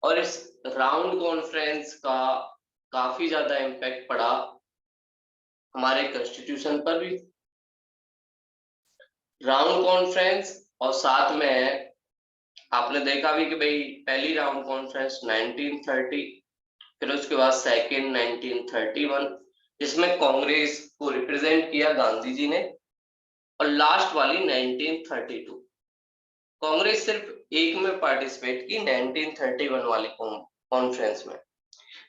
और इस round conference का काफी ज्यादा इम्पैक्ट पड़ा हमारे कॉन्स्टिट्यूशन पर भी। राउंड कॉन्फ्रेंस और साथ में आपने देखा भी कि भाई पहली राउंड कॉन्फ्रेंस 1930, फिर उसके बाद सेकंड 1931 जिसमें कांग्रेस को रिप्रेजेंट किया गांधी जी ने, और लास्ट वाली 1932 कांग्रेस सिर्फ एक में पार्टिसिपेट की 1931 वाली कॉन्फ्रेंस में,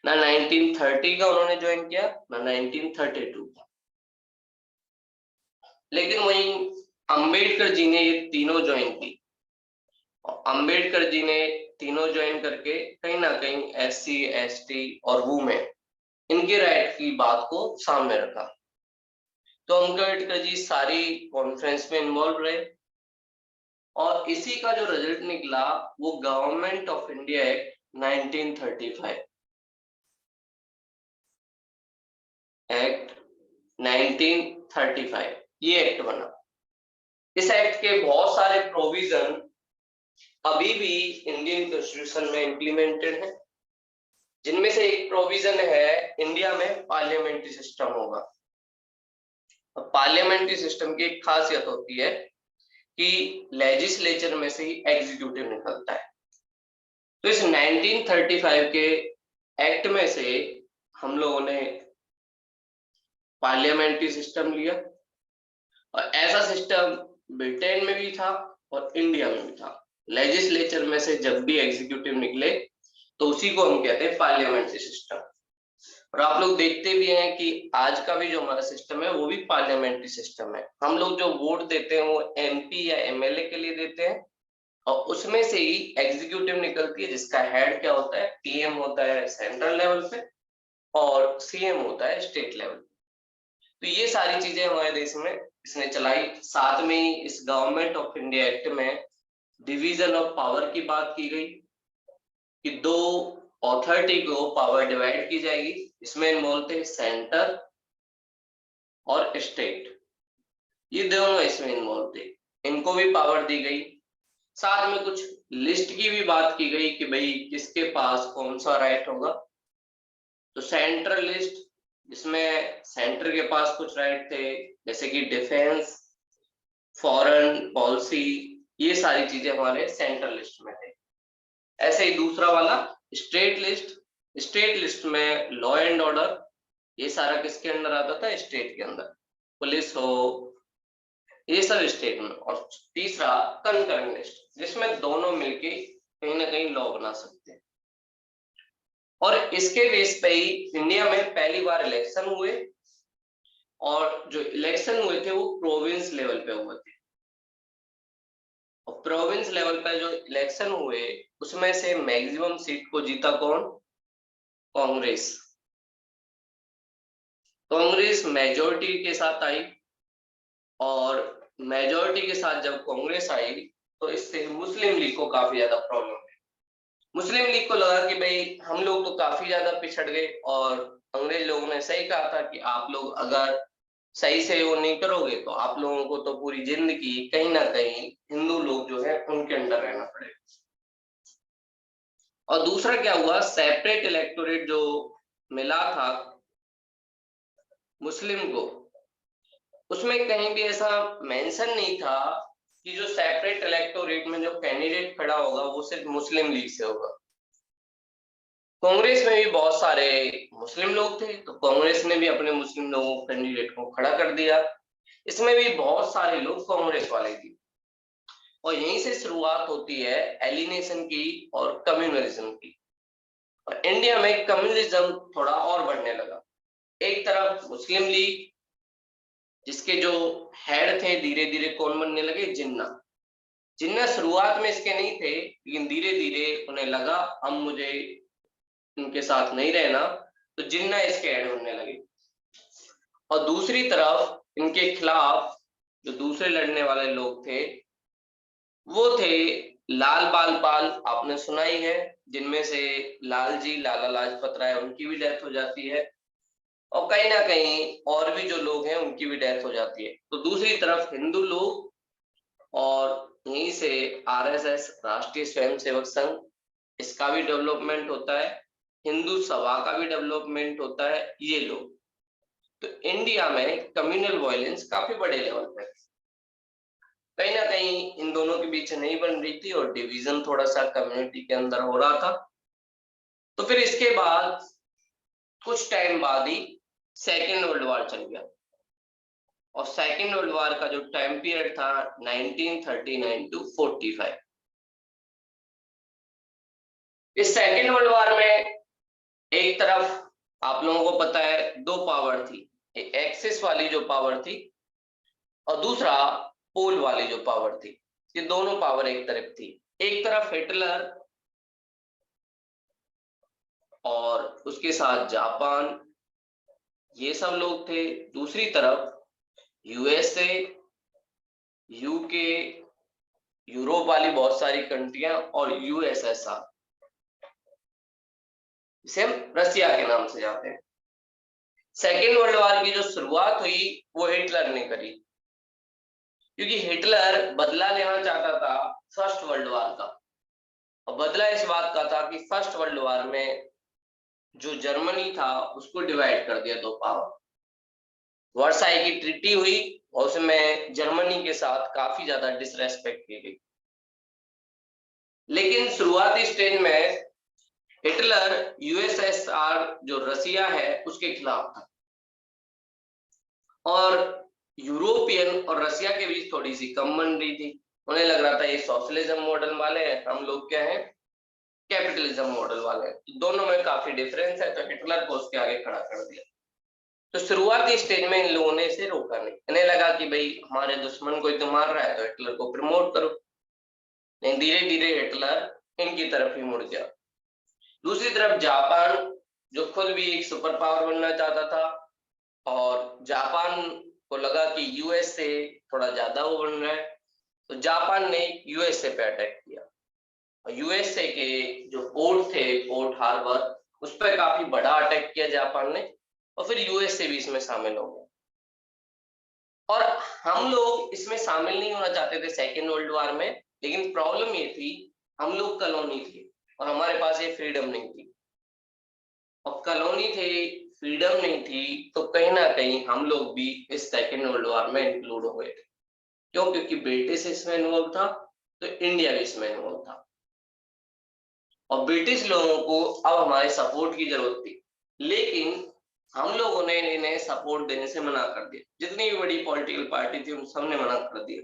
ना 1930 का उन्होंने ज्वाइन किया ना 1932 का। लेकिन वहीं अंबेडकर जी ने ये तीनों ज्वाइन की, और अंबेडकर जी ने तीनों ज्वाइन करके कहीं ना कहीं SC ST और वुमेन इनके राइट की बात को सामने रखा। तो अंबेडकर जी सारी कॉन्फ्रेंस में इन्वॉल्व रहे, और इसी का जो रिजल्ट निकला वो government of India act 1935 act 1935 ये एक्ट बना। इस एक्ट के बहुत सारे प्रोविजन अभी भी इंडियन कॉन्स्टिट्यूशन में इंप्लीमेंटेड है, जिनमें से एक प्रोविजन है इंडिया में पार्लियामेंट्री सिस्टम होगा। पार्लियामेंट्री सिस्टम की एक खासियत होती है कि लेजिस्लेचर में से ही एग्जीक्यूटिव निकलता है। तो इस 1935 के एक्ट में से हम लोगों ने पार्लियामेंट्री सिस्टम लिया, और ऐसा सिस्टम ब्रिटेन में भी था और इंडिया में भी था। लेजिस्लेचर में से जब भी एग्जीक्यूटिव निकले तो उसी को हम कहते हैं पार्लियामेंट्री सिस्टम। और आप लोग देखते भी हैं कि आज का भी जो हमारा सिस्टम है वो भी पार्लियामेंट्री सिस्टम है। हम लोग जो वोट देते हैं वो MP या MLA के लिए देते हैं, और उसमें से ही एग्जीक्यूटिव निकलती है जिसका हेड क्या होता है, PM होता है सेंट्रल लेवल पे, और CM होता है स्टेट लेवल। तो ये सारी चीजें हमारे देश में इसने चलाई। साथ में ही इस गवर्नमेंट ऑफ इंडिया एक्ट में डिवीजन ऑफ पावर की बात की गई कि दो अथॉरिटी को पावर डिवाइड की जाएगी। इसमें इन्वॉल्व थे सेंटर और स्टेट, ये दोनों इसमें इन्वॉल्व थे, इनको भी पावर दी गई। साथ में कुछ लिस्ट की भी बात की गई कि भाई किसके पास कौन सा राइट होगा। तो सेंट्रल लिस्ट, जिसमें सेंटर के पास कुछ राइट थे जैसे कि डिफेंस, फॉरेन पॉलिसी, ये सारी चीजें हमारे सेंट्रल लिस्ट में थे। ऐसे ही दूसरा वाला स्टेट लिस्ट, स्टेट लिस्ट में लॉ एंड ऑर्डर, ये सारा किसके अंदर आता था, स्टेट के अंदर, पुलिस हो, ये सब स्टेट में। और तीसरा कंकरेंट लिस्ट, जिसमें दोनों मिलके कहीं ना कहीं लॉ बना सकते हैं। और इसके बेस पे ही इंडिया में पहली बार इलेक्शन हुए, और जो इलेक्शन हुए थे वो प्रोविंस लेवल पे हुए थे। और प्रोविंस लेवल पे जो इलेक्शन हुए उसमें से मैक्सिमम सीट को जीता कौन, कांग्रेस। कांग्रेस मेजोरिटी के साथ आई, और मेजोरिटी के साथ जब कांग्रेस आई तो इससे मुस्लिम लीग को काफी ज्यादा प्रॉब्लम हुई। मुस्लिम लीग को लगा कि भाई हम लोग तो काफी ज्यादा पिछड़ गए, और अंग्रेज लोगों ने सही कहा था कि आप लोग अगर सही से वो नहीं करोगे तो आप लोगों को तो पूरी जिंदगी कहीं ना कहीं हिंदू लोग जो है उनके अंडर रहना पड़ेगा। और दूसरा क्या हुआ, सेपरेट इलेक्टोरेट जो मिला था मुस्लिम को, उसमें कहीं भी ऐसा मेंशन नहीं था कि जो सेपरेट इलेक्टोरेट में जो कैंडिडेट खड़ा होगा वो सिर्फ मुस्लिम लीग से होगा। कांग्रेस में भी बहुत सारे मुस्लिम लोग थे, तो कांग्रेस ने भी अपने मुस्लिम लोगों कैंडिडेट को खड़ा कर दिया। इसमें भी बहुत सारे लोग कांग्रेस वाले थे, और यहीं से शुरुआत होती है एलिनेशन की और कम्युनलिज्म की। और इंडिया में कम्युनलिज्म थोड़ा और बढ़ने लगा। एक तरफ मुस्लिम लीग, जिसके जो हेड थे धीरे धीरे कौन बनने लगे, जिन्ना। जिन्ना शुरुआत में इसके नहीं थे, लेकिन धीरे धीरे उन्हें लगा अब मुझे उनके साथ नहीं रहना, तो जिन्ना इसके हेड बनने लगे। और दूसरी तरफ इनके खिलाफ जो दूसरे लड़ने वाले लोग थे वो थे लाल बाल पाल, आपने सुना ही है, जिनमें से लाल जी लाला लाजपत राय उनकी भी डेथ हो जाती है, और कहीं ना कहीं और भी जो लोग हैं उनकी भी डेथ हो जाती है। तो दूसरी तरफ हिंदू लोग, और यहीं से RSS राष्ट्रीय स्वयंसेवक संघ, इसका भी डेवलपमेंट होता है, हिंदू सभा का भी डेवलपमेंट होता है, ये लोग। तो इंडिया में कम्युनल वायलेंस काफी बड़े लेवल पे कहीं ना कहीं इन दोनों के बीच नहीं बन रही थी और डिवीजन थोड़ा सा कम्युनिटी के अंदर हो रहा था। तो फिर इसके बाद कुछ टाइम बाद ही सेकेंड वर्ल्ड वॉर चल गया और सेकेंड वर्ल्ड वॉर का जो टाइम पीरियड था 1939 टू 45। इस सेकेंड वर्ल्ड वॉर में एक तरफ आप लोगों को पता है दो पावर थी, एक एक्सिस वाली जो पावर थी और दूसरा पोल वाली जो पावर थी। ये दोनों पावर एक तरफ थी, एक तरफ हिटलर और उसके साथ जापान, ये सब लोग थे। दूसरी तरफ यूएसए, यूके, यूरोप वाली बहुत सारी कंट्रियां और यूएसएसआर, इसे हम रसिया के नाम से जानते हैं। सेकेंड वर्ल्ड वॉर की जो शुरुआत हुई वो हिटलर ने करी, क्योंकि हिटलर बदला लेना चाहता था फर्स्ट वर्ल्ड वॉर का। और बदला इस बात का था कि फर्स्ट वर्ल्ड वॉर में जो जर्मनी था उसको डिवाइड कर दिया दो पावर। वर्साई की ट्रीटी हुई और उसमें जर्मनी के साथ काफी ज्यादा डिसरेस्पेक्ट की गई। लेकिन शुरुआती स्टेज में हिटलर यूएसएसआर जो रसिया है उसके खिलाफ था और यूरोपियन और रसिया के बीच थोड़ी सी कम बन रही थी। उन्हें लग रहा था ये सोशलिज्म मॉडल वाले हैं, हम लोग क्या हैं कैपिटलिज्म मॉडल वाले हैं। दोनों में काफी डिफरेंस है, तो हिटलर को उसके आगे खड़ा कर दिया। तो शुरुआती स्टेज में इन लोगों ने इसे रोका नहीं। इन्हें लगा कि भाई हमारे दुश्मन कोई तो मार रहा है तो हिटलर को प्रमोट करो, लेकिन धीरे धीरे हिटलर इनकी तरफ ही मुड़ गया। दूसरी तरफ जापान, जो खुद भी एक सुपर पावर बनना चाहता था और जापान को लगा कि यूएस से थोड़ा ज्यादा वो बन रहा है, तो जापान ने यूएसए पे अटैक किया और यूएसए के जो पोर्ट थे, पोर्ट हार्बर, उस पर काफी बड़ा अटैक किया जापान ने और फिर यूएसए भी इसमें शामिल हो गया। और हम लोग इसमें शामिल नहीं होना चाहते थे सेकेंड वर्ल्ड वॉर में, लेकिन प्रॉब्लम ये थी हम लोग कॉलोनी थे और हमारे पास ये फ्रीडम नहीं थी। और कॉलोनी थे, फ्रीडम नहीं थी, तो कहीं ना कहीं हम लोग भी इस सेकेंड वर्ल्ड वॉर में इंक्लूड हो गए थे। क्यों? क्योंकि ब्रिटिश इसमें इन्वॉल्व था तो इंडिया भी इसमें इन्वॉल्व था और ब्रिटिश लोगों को अब हमारे सपोर्ट की जरूरत थी। लेकिन हम लोगों ने इन्हें सपोर्ट देने से मना कर दिया। जितनी भी बड़ी पॉलिटिकल पार्टी थी उन सब ने मना कर दिया।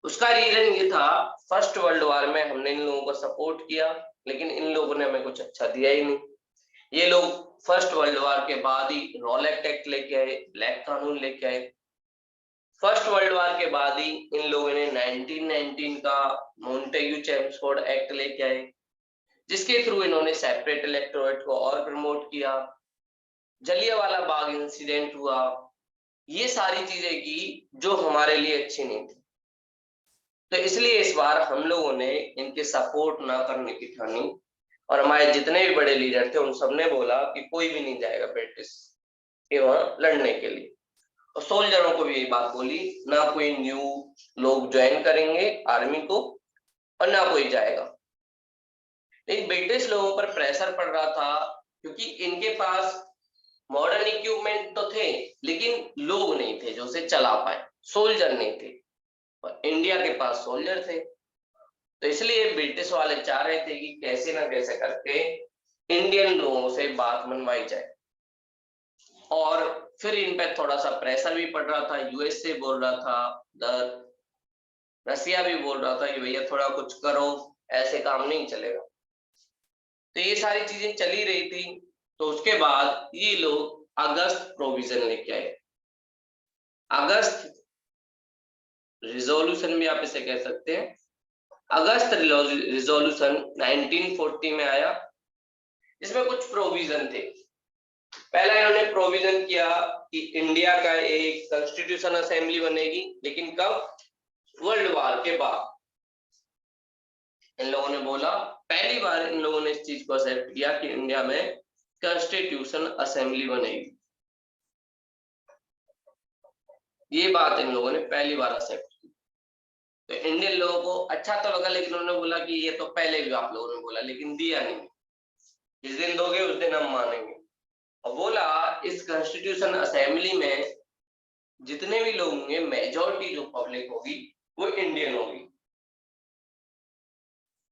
उसका रीजन ये था, फर्स्ट वर्ल्ड वॉर में हमने इन लोगों को सपोर्ट किया लेकिन इन लोगों ने हमें कुछ अच्छा दिया ही नहीं। ये लोग फर्स्ट वर्ल्ड वॉर के बाद ही रॉलेट एक्ट लेके आए, ब्लैक कानून लेके आए। फर्स्ट वर्ल्ड वॉर के बाद ही इन लोगों ने 1919 का मोंटेग्यू चेम्सफोर्ड एक्ट लेके आए, जिसके थ्रू इन्होंने सेपरेट इलेक्टोरेट को और प्रमोट किया। जलियांवाला बाग इंसिडेंट हुआ, ये सारी चीजें की जो हमारे लिए अच्छी नहीं थी। तो इसलिए इस बार हम लोगों ने इनके सपोर्ट ना करने की ठानी और हमारे जितने भी बड़े लीडर थे उन सबने बोला कि कोई भी नहीं जाएगा ब्रिटिश के वहां लड़ने के लिए। और सोल्जरों को भी यही बात बोली, ना कोई न्यू लोग ज्वाइन करेंगे आर्मी को और ना कोई जाएगा। लेकिन ब्रिटिश लोगों पर प्रेशर पड़ रहा था क्योंकि इनके पास मॉडर्न इक्विपमेंट तो थे लेकिन लोग नहीं थे जो उसे चला पाए, सोल्जर नहीं थे और इंडिया के पास सोल्जर थे। तो इसलिए ब्रिटिश वाले चाह रहे थे कि कैसे ना कैसे करके इंडियन लोगों से बात मनवाई जाए और फिर इन पे थोड़ा सा प्रेशर भी पड़ रहा था। यूएसए बोल रहा था, रसिया भी बोल रहा था कि भैया थोड़ा कुछ करो, ऐसे काम नहीं चलेगा। तो ये सारी चीजें चली रही थी। तो उसके बाद ये लोग अगस्त प्रोविजन लेके आए। अगस्त रिजोल्यूशन भी आप इसे कह सकते हैं। अगस्त रिजोल्यूशन 1940 में आया। इसमें कुछ प्रोविजन थे। पहला इन्होंने प्रोविजन किया कि इंडिया का एक कॉन्स्टिट्यूशन असेंबली बनेगी, लेकिन कब? वर्ल्ड वॉर के बाद। इन लोगों ने बोला, पहली बार इन लोगों ने इस चीज को एक्सेप्ट किया कि इंडिया में कॉन्स्टिट्यूशन असेंबली बनेगी। ये बात इन लोगों ने पहली बार एक्सेप्ट की। तो इंडियन लोगों को अच्छा तो लगा, लेकिन उन्होंने बोला कि ये तो पहले भी आप लोगों ने बोला, लेकिन दिया नहीं, जिस दिन दोगे उस दिन हम मानेंगे। और बोला इस कॉन्स्टिट्यूशन असेंबली में जितने भी लोग होंगे, मेजॉरिटी जो पब्लिक होगी वो इंडियन होगी।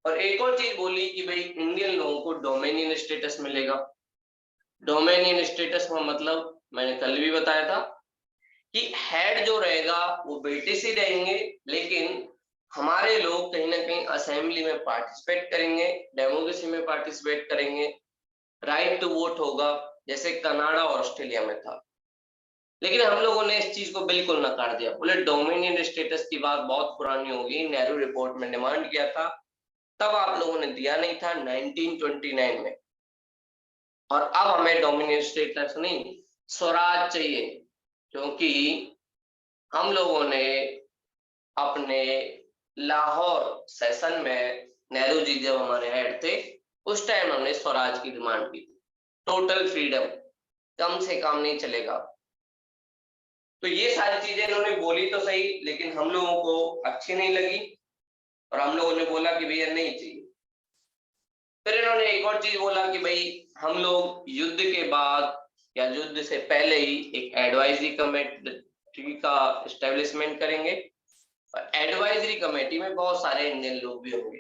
और एक और चीज बोली कि भाई इंडियन लोगों को डोमिनियन स्टेटस मिलेगा। डोमिनियन स्टेटस का मतलब मैंने कल भी बताया था कि हेड जो रहेगा वो ब्रिटिश ही रहेंगे, लेकिन हमारे लोग कहीं ना कहीं असेंबली में पार्टिसिपेट करेंगे, डेमोक्रेसी में पार्टिसिपेट करेंगे, राइट टू वोट होगा, जैसे कनाडा और ऑस्ट्रेलिया में था। लेकिन हम लोगों ने इस चीज को बिल्कुल नकार दिया, बोले डोमिनियन स्टेटस की बात बहुत पुरानी होगी, नेहरू रिपोर्ट में डिमांड किया था, तब आप लोगों ने दिया नहीं था 1929 में, और अब हमें डोमिनियन स्टेटस नहीं, स्वराज चाहिए। क्योंकि हम लोगों ने अपने लाहौर सेशन में, नेहरू जी जब हमारे हेड थे, उस टाइम हमने स्वराज की डिमांड की थी, टोटल फ्रीडम, कम से कम नहीं चलेगा। तो ये सारी चीजें इन्होंने बोली तो सही, लेकिन हम लोगों को अच्छी नहीं लगी, और हम लोगों ने बोला कि भैया नहीं चाहिए। फिर इन्होंने एक और चीज बोला कि भाई हम लोग युद्ध के बाद या युद्ध से पहले ही एक एडवाइजरी कमेटी का एस्टेब्लिशमेंट करेंगे, और एडवाइजरी कमेटी में बहुत सारे इंडियन लोग भी होंगे,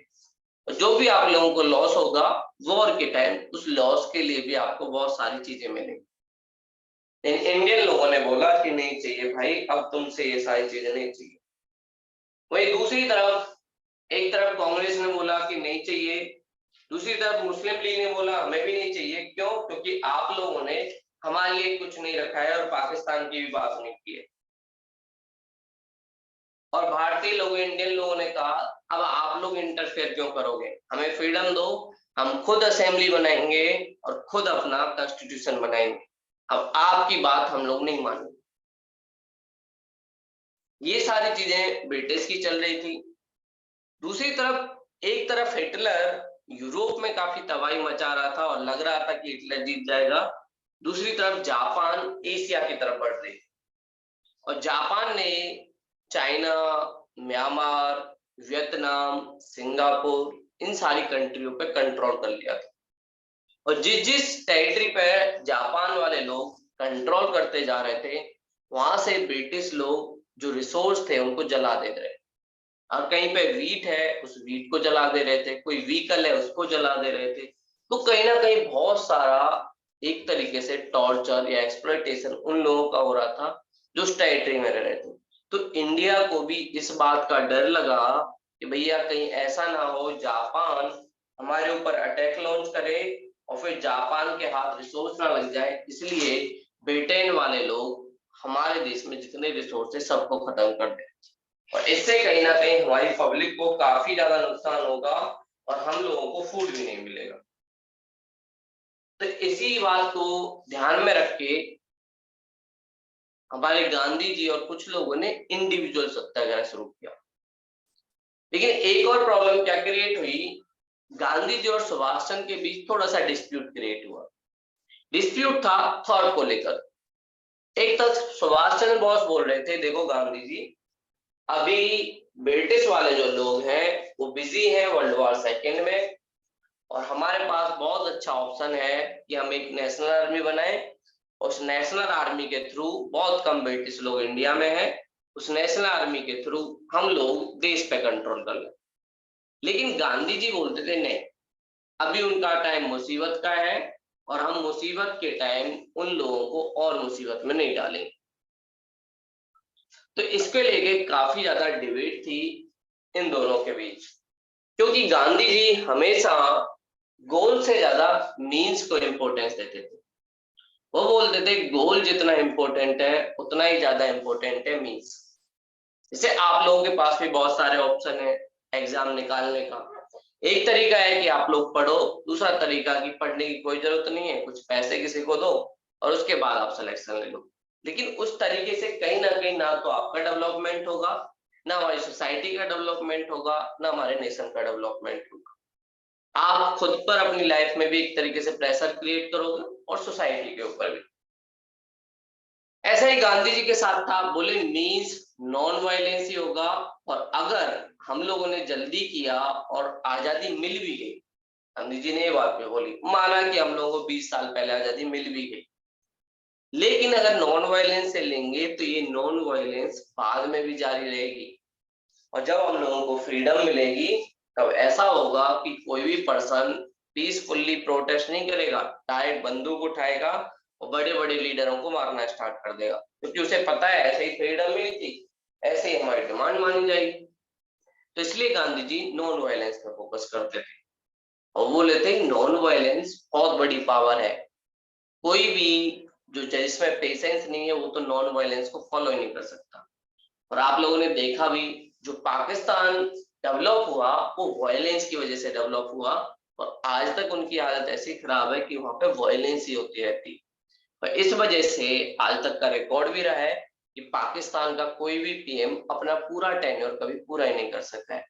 और जो भी आप लोगों को लॉस होगा वॉर के टाइम, उस लॉस के लिए भी आपको बहुत सारी चीजें मिलेंगी। इंडियन लोगों ने बोला कि नहीं चाहिए भाई, अब तुमसे ये सारी चीजें नहीं चाहिए। वही दूसरी तरफ, एक तरफ कांग्रेस ने बोला कि नहीं चाहिए, दूसरी तरफ मुस्लिम लीग ने बोला हमें भी नहीं चाहिए। क्यों? क्योंकि आप लोगों ने हमारे लिए कुछ नहीं रखा है, और पाकिस्तान की भी बात नहीं की है। और भारतीय लोग, इंडियन लोगों ने कहा अब आप लोग इंटरफेयर क्यों करोगे, हमें फ्रीडम दो, हम खुद असेंबली बनाएंगे और खुद अपना कॉन्स्टिट्यूशन बनाएंगे, अब आपकी बात हम लोग नहीं मानेंगे। ये सारी चीजें ब्रिटिश की चल रही थी। दूसरी तरफ, एक तरफ हिटलर यूरोप में काफी तबाही मचा रहा था और लग रहा था कि हिटलर जीत जाएगा, दूसरी तरफ जापान एशिया की तरफ बढ़ रही, और जापान ने चाइना, म्यांमार, वियतनाम, सिंगापुर, इन सारी कंट्रियों पे कंट्रोल कर लिया था। और जिस जिस टेरिटरी पे जापान वाले लोग कंट्रोल करते जा रहे थे, वहां से ब्रिटिश लोग जो रिसोर्स थे उनको जला दे रहे, और कहीं पे वीट है उस वीट को जला दे रहे थे, कोई व्हीकल है उसको जला दे रहे थे। तो कहीं ना कहीं बहुत सारा एक तरीके से टॉर्चर या एक्सप्लॉयटेशन उन लोगों का हो रहा था जो उस टेरिटरी में रह रहे थे। तो इंडिया को भी इस बात का डर लगा कि भैया कहीं ऐसा ना हो जापान हमारे ऊपर अटैक लॉन्च करे और फिर जापान के हाथ रिसोर्स ना लग जाए, इसलिए ब्रिटेन वाले लोग हमारे देश में जितने रिसोर्स है सबको खत्म कर दे, और इससे कहीं ना कहीं हमारी पब्लिक को काफी ज्यादा नुकसान होगा और हम लोगों को फूड भी नहीं मिलेगा। तो इसी बात को ध्यान में रख के हमारे गांधी जी और कुछ लोगों ने इंडिविजुअल सत्याग्रह शुरू किया। लेकिन एक और प्रॉब्लम क्या क्रिएट हुई, गांधी जी और सुभाष चंद्र के बीच थोड़ा सा डिस्प्यूट क्रिएट हुआ। डिस्प्यूट था थॉट को लेकर। एक तक सुभाष चंद्र बोस बोल रहे थे देखो गांधी जी, अभी ब्रिटिश वाले जो लोग हैं वो बिजी हैं वर्ल्ड वॉर सेकेंड में, और हमारे पास बहुत अच्छा ऑप्शन है कि हम एक नेशनल आर्मी बनाएं, उस नेशनल आर्मी के थ्रू, बहुत कम ब्रिटिश लोग इंडिया में हैं, उस नेशनल आर्मी के थ्रू हम लोग देश पे कंट्रोल कर लें। लेकिन गांधी जी बोलते थे नहीं, अभी उनका टाइम मुसीबत का है और हम मुसीबत के टाइम उन लोगों को और मुसीबत में नहीं डालेंगे। तो इसके लेके काफी ज्यादा डिबेट थी इन दोनों के बीच, क्योंकि गांधी जी हमेशा गोल से ज्यादा मीन्स को इंपॉर्टेंस देते थे। वो बोलते थे गोल जितना इंपॉर्टेंट है उतना ही ज्यादा इंपॉर्टेंट है मीन्स। जैसे आप लोगों के पास भी बहुत सारे ऑप्शन है एग्जाम निकालने का, एक तरीका है कि आप लोग पढ़ो, दूसरा तरीका कि पढ़ने की कोई जरूरत नहीं है, कुछ पैसे किसी को दो और उसके बाद आप सिलेक्शन ले लो। लेकिन उस तरीके से कहीं ना कहीं ना तो आपका डेवलपमेंट होगा, ना हमारी सोसाइटी का डेवलपमेंट होगा, ना हमारे नेशन का डेवलपमेंट होगा। आप खुद पर अपनी लाइफ में भी एक तरीके से प्रेशर क्रिएट करोगे और सोसाइटी के ऊपर भी। ऐसा ही गांधी जी के साथ था, बोले मीन्स नॉन वायलेंस ही होगा। और अगर हम लोगों ने जल्दी किया और आजादी मिल भी गई, गांधी जी ने ये बात भी बोली, माना कि हम लोगों को 20 साल पहले आजादी मिल भी गई, लेकिन अगर नॉन वायलेंस से लेंगे तो ये नॉन वायलेंस बाद में भी जारी रहेगी। और जब हम लोगों को फ्रीडम मिलेगी तब ऐसा होगा कि कोई भी पर्सन पीसफुल्ली प्रोटेस्ट नहीं करेगा, डायरेक्ट बंदूक उठाएगा और बड़े बड़े लीडरों को मारना स्टार्ट कर देगा, क्योंकि उसे पता है ऐसे ही फ्रीडम मिली थी, ऐसे ही हमारी डिमांड मानी जाएगी। तो इसलिए गांधी जी नॉन वायलेंस पर फोकस करते थे और वो लेते ही नॉन वायलेंस बहुत बड़ी पावर है। कोई भी जो जिसमें पेशेंस नहीं है वो तो नॉन वायलेंस को फॉलो ही नहीं कर सकता। और आप लोगों ने देखा भी, जो पाकिस्तान डेवलप हुआ वो वायलेंस की वजह से डेवलप हुआ, और आज तक उनकी हालत ऐसी खराब है कि वहां पे वायलेंस ही होती रहती है। और इस वजह से आज तक का रिकॉर्ड भी रहा है कि पाकिस्तान का कोई भी पीएम अपना पूरा टेन्योर कभी पूरा ही नहीं कर सका है।